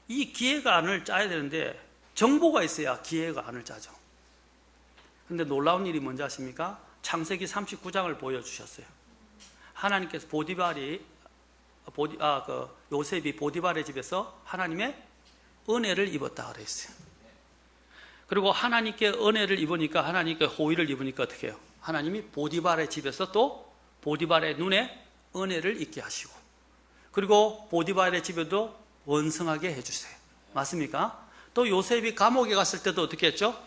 이 기획안을 짜야 되는데 정보가 있어야 기획안을 짜죠. 그런데 놀라운 일이 뭔지 아십니까? 창세기 39장을 보여주셨어요. 하나님께서 요셉이 보디발의 집에서 하나님의 은혜를 입었다 그랬어요. 그리고 하나님께 은혜를 입으니까 하나님께 호의를 입으니까 어떻게 해요? 하나님이 보디발의 집에서 또 보디발의 눈에 은혜를 입게 하시고 그리고 보디발의 집에도 원성하게 해주세요. 맞습니까? 또 요셉이 감옥에 갔을 때도 어떻게 했죠?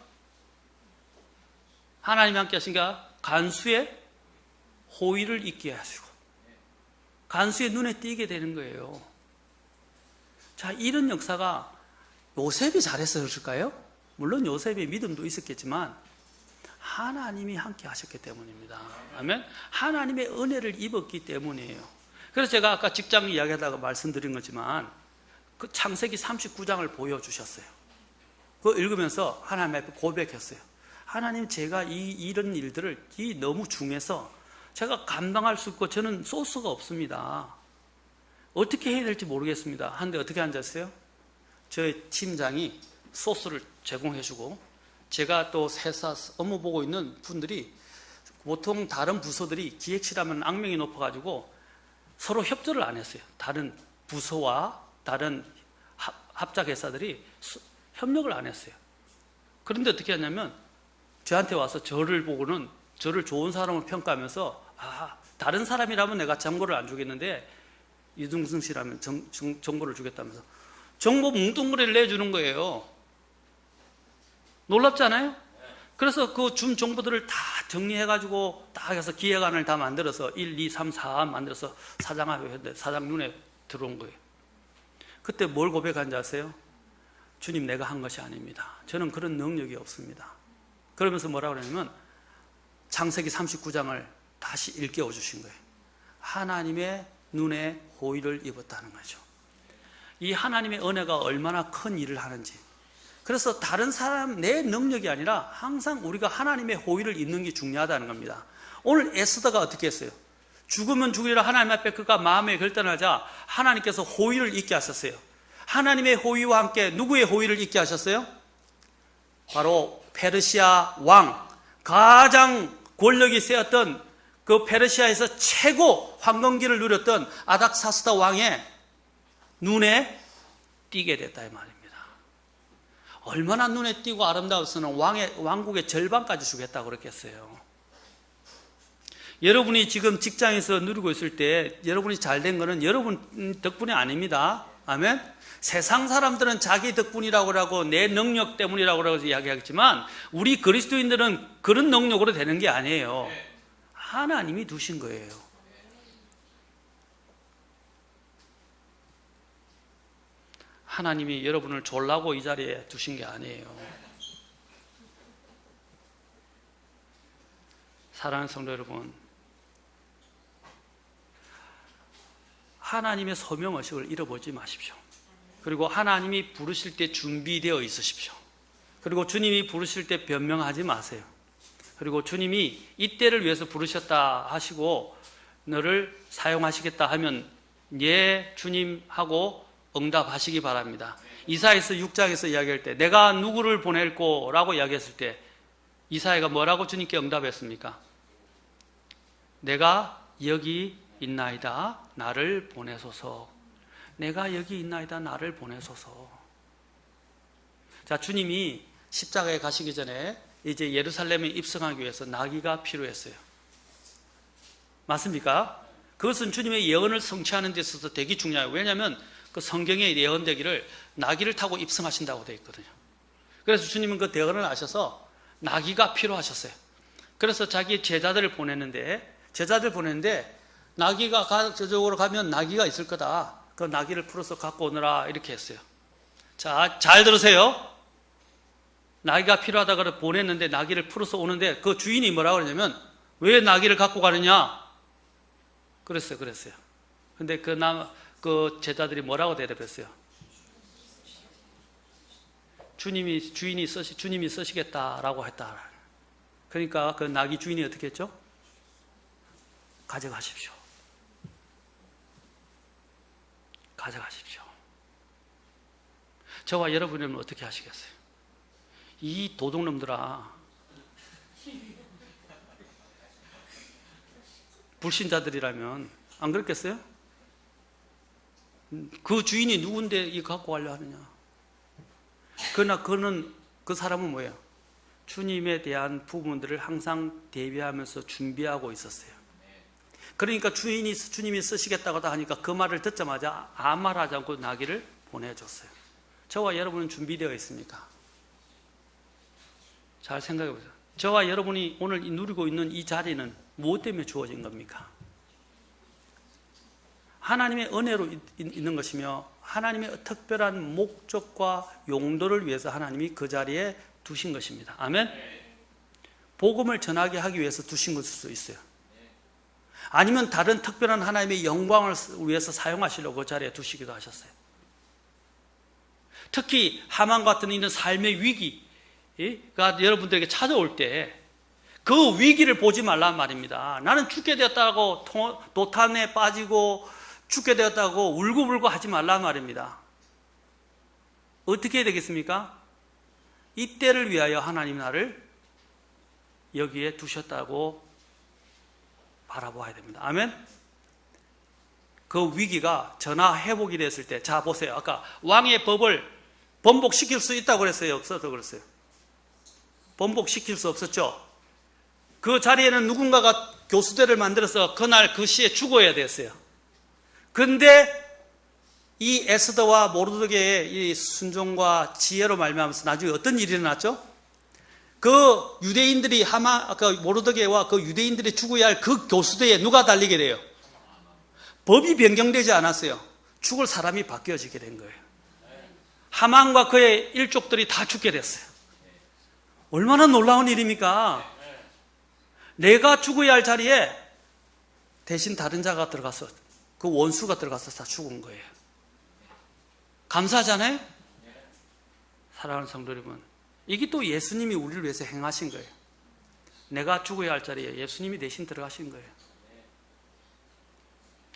하나님이 함께 하시니까 간수의 호의를 입게 하시고 간수의 눈에 띄게 되는 거예요. 자, 이런 역사가 요셉이 잘했을까요? 물론 요셉의 믿음도 있었겠지만 하나님이 함께 하셨기 때문입니다. 아멘. 하나님의 은혜를 입었기 때문이에요. 그래서 제가 아까 직장 이야기하다가 말씀드린 거지만 그 창세기 39장을 보여주셨어요. 그거 읽으면서 하나님 앞에 고백했어요. 하나님, 제가 이런 일들을 너무 중해서 제가 감당할 수 있고 저는 소스가 없습니다. 어떻게 해야 될지 모르겠습니다. 하는데 어떻게 앉았어요? 저희 팀장이 소스를 제공해주고 제가 또 회사 업무 보고 있는 분들이 보통 다른 부서들이 기획실하면 악명이 높아가지고 서로 협조를 안 했어요. 다른 부서와 다른 합작회사들이 협력을 안 했어요. 그런데 어떻게 하냐면 저한테 와서 저를 보고는 저를 좋은 사람으로 평가하면서 다른 사람이라면 내가 정보를 안 주겠는데 이중승 씨라면 정보를 주겠다면서 정보 뭉뚱그리를 내주는 거예요. 놀랍지 않아요? 그래서 그 준 정보들을 다 정리해가지고 딱 해서 기획안을 다 만들어서 1, 2, 3, 4 만들어서 사장 앞에 했는데 사장 눈에 들어온 거예요. 그때 뭘 고백한지 아세요? 주님, 내가 한 것이 아닙니다. 저는 그런 능력이 없습니다. 그러면서 뭐라고 그러냐면 창세기 39장을 다시 일깨워 주신 거예요. 하나님의 눈에 호의를 입었다는 거죠. 이 하나님의 은혜가 얼마나 큰 일을 하는지. 그래서 다른 사람 내 능력이 아니라 항상 우리가 하나님의 호의를 입는 게 중요하다는 겁니다. 오늘 에스더가 어떻게 했어요? 죽으면 죽으리라 하나님 앞에 그가 마음에 결단하자 하나님께서 호의를 입게 하셨어요. 하나님의 호의와 함께 누구의 호의를 입게 하셨어요? 바로 페르시아 왕, 가장 권력이 세었던 그 페르시아에서 최고 황금기를 누렸던 아닥사스다 왕의 눈에 띄게 됐다 이 말입니다. 얼마나 눈에 띄고 아름다웠으면 왕국의 절반까지 주겠다고 그랬겠어요. 여러분이 지금 직장에서 누리고 있을 때 여러분이 잘된 거는 여러분 덕분이 아닙니다. 아멘. 세상 사람들은 자기 덕분이라고 하고 내 능력 때문이라고 하고 이야기하겠지만 우리 그리스도인들은 그런 능력으로 되는 게 아니에요. 하나님이 두신 거예요. 하나님이 여러분을 졸라고 이 자리에 두신 게 아니에요. 사랑하는 성도 여러분, 하나님의 소명의식을 잃어보지 마십시오. 그리고 하나님이 부르실 때 준비되어 있으십시오. 그리고 주님이 부르실 때 변명하지 마세요. 그리고 주님이 이때를 위해서 부르셨다 하시고 너를 사용하시겠다 하면 예 주님하고 응답하시기 바랍니다. 이사야서 6장에서 이야기할 때 내가 누구를 보낼꼬 라고 이야기했을 때 이사야가 뭐라고 주님께 응답했습니까? 내가 여기 있나이다 나를 보내소서. 내가 여기 있나이다 나를 보내소서. 자, 주님이 십자가에 가시기 전에 이제 예루살렘에 입성하기 위해서 나귀가 필요했어요. 맞습니까? 그것은 주님의 예언을 성취하는 데 있어서 되게 중요해요. 왜냐하면 그 성경에 예언되기를 나귀를 타고 입성하신다고 되어 있거든요. 그래서 주님은 그 대언을 아셔서 나귀가 필요하셨어요. 그래서 자기 제자들을 보냈는데 나귀가 저쪽으로 가면 나귀가 있을 거다. 그 나귀를 풀어서 갖고 오너라 이렇게 했어요. 자, 잘 들으세요. 나귀가 필요하다 그래 보냈는데 나귀를 풀어서 오는데 그 주인이 뭐라고 그러냐면 왜 나귀를 갖고 가느냐? 그랬어요. 근데 그 제자들이 뭐라고 대답했어요? 주님이 쓰시겠다라고 했다. 그러니까 그 나귀 주인이 어떻게 했죠? 가져가십시오. 저와 여러분은 어떻게 하시겠어요? 이 도둑놈들아, 불신자들이라면 안 그렇겠어요? 그 주인이 누군데 이거 갖고 가려 하느냐? 그러나 그 사람은 뭐예요? 주님에 대한 부분들을 항상 대비하면서 준비하고 있었어요. 그러니까 주님이 쓰시겠다고 하니까 그 말을 듣자마자 아무 말 하지 않고 나귀를 보내줬어요. 저와 여러분은 준비되어 있습니까? 잘 생각해 보세요. 저와 여러분이 오늘 누리고 있는 이 자리는 무엇 때문에 주어진 겁니까? 하나님의 은혜로 있는 것이며 하나님의 특별한 목적과 용도를 위해서 하나님이 그 자리에 두신 것입니다. 아멘? 복음을 전하게 하기 위해서 두신 것일 수 있어요. 아니면 다른 특별한 하나님의 영광을 위해서 사용하시려고 그 자리에 두시기도 하셨어요. 특히 하만 같은 이런 삶의 위기가 여러분들에게 찾아올 때 그 위기를 보지 말란 말입니다. 나는 죽게 되었다고 도탄에 빠지고 죽게 되었다고 울고불고 하지 말란 말입니다. 어떻게 해야 되겠습니까? 이때를 위하여 하나님 나를 여기에 두셨다고 바라보아야 됩니다. 아멘? 그 위기가 전화 회복이 됐을 때, 자 보세요. 아까 왕의 법을 번복시킬 수 있다고 그랬어요? 없어서 그랬어요? 번복시킬 수 없었죠? 그 자리에는 누군가가 교수대를 만들어서 그날 그 시에 죽어야 됐어요. 근데 이 에스더와 모르드게의 이 순종과 지혜로 말미암아서 나중에 어떤 일이 일어났죠? 그 유대인들이 모르드게와 그 유대인들이 죽어야 할 그 교수대에 누가 달리게 돼요? 법이 변경되지 않았어요. 죽을 사람이 바뀌어지게 된 거예요. 하만과 그의 일족들이 다 죽게 됐어요. 얼마나 놀라운 일입니까? 내가 죽어야 할 자리에 대신 다른 자가 들어가서, 그 원수가 들어가서 다 죽은 거예요. 감사하잖아요? 사랑하는 성도 여러분, 이게 또 예수님이 우리를 위해서 행하신 거예요. 내가 죽어야 할 자리에 예수님이 대신 들어가신 거예요.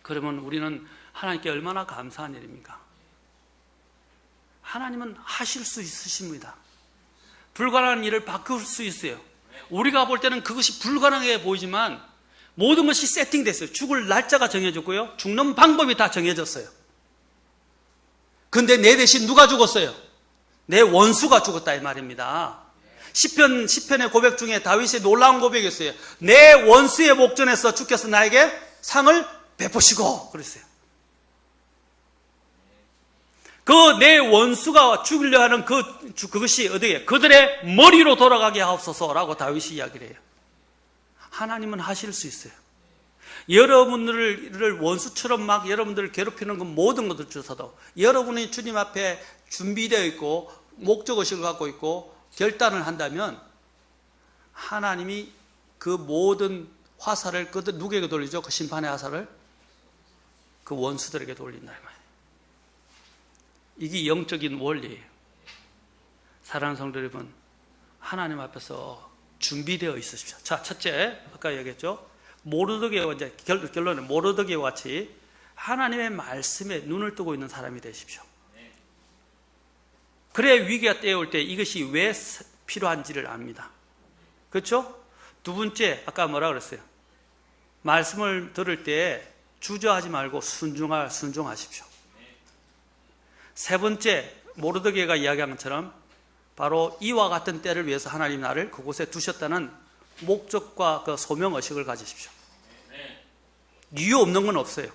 그러면 우리는 하나님께 얼마나 감사한 일입니까? 하나님은 하실 수 있으십니다. 불가능한 일을 바꿀 수 있어요. 우리가 볼 때는 그것이 불가능해 보이지만 모든 것이 세팅됐어요. 죽을 날짜가 정해졌고요, 죽는 방법이 다 정해졌어요. 근데 내 대신 누가 죽었어요? 내 원수가 죽었다 이 말입니다. 시편의 고백 중에 다윗의 놀라운 고백이었어요. 내 원수의 목전에서 주께서 나에게 상을 베푸시고 그랬어요. 그 내 원수가 죽으려 하는 그것이 어디에? 그들의 머리로 돌아가게 하옵소서라고 다윗이 이야기를 해요. 하나님은 하실 수 있어요. 여러분들을 원수처럼 막 여러분들을 괴롭히는 그 모든 것들 주셔도 여러분이 주님 앞에 준비되어 있고 목적의식을 갖고 있고 결단을 한다면 하나님이 그 모든 화살을 누구에게 돌리죠? 그 심판의 화살을 그 원수들에게 돌린다 이 말이에요. 이게 영적인 원리예요. 사랑하는 성도 여러분, 하나님 앞에서 준비되어 있으십시오. 자, 첫째, 아까 얘기했죠. 모르드게와 이제 결론은 모르드게와 같이 하나님의 말씀에 눈을 뜨고 있는 사람이 되십시오. 그래 위기가 때올 때 이것이 왜 필요한지를 압니다. 그렇죠? 두 번째, 아까 뭐라 그랬어요? 말씀을 들을 때 주저하지 말고 순종하십시오. 세 번째, 모르드게가 이야기한 것처럼 바로 이와 같은 때를 위해서 하나님 나를 그곳에 두셨다는 목적과 그 소명의식을 가지십시오. 이유 없는 건 없어요.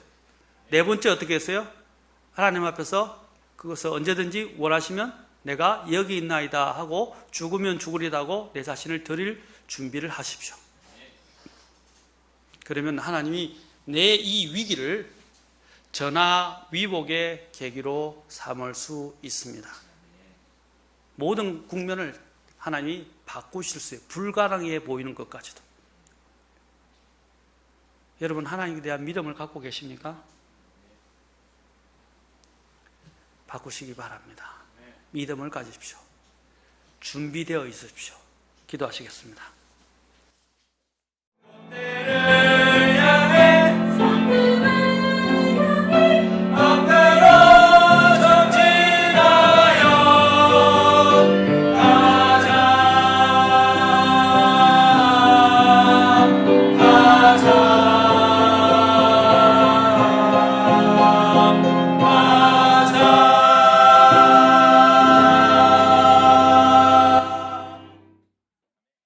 네 번째 어떻게 했어요? 하나님 앞에서 그것을 언제든지 원하시면 내가 여기 있나이다 하고 죽으면 죽으리다 하고 내 자신을 드릴 준비를 하십시오. 그러면 하나님이 내 이 위기를 전화 위복의 계기로 삼을 수 있습니다. 모든 국면을 하나님이 바꾸실 수 있어요. 불가능해 보이는 것까지도. 여러분, 하나님에 대한 믿음을 갖고 계십니까? 바꾸시기 바랍니다. 믿음을 가지십시오. 준비되어 있으십시오. 기도하시겠습니다.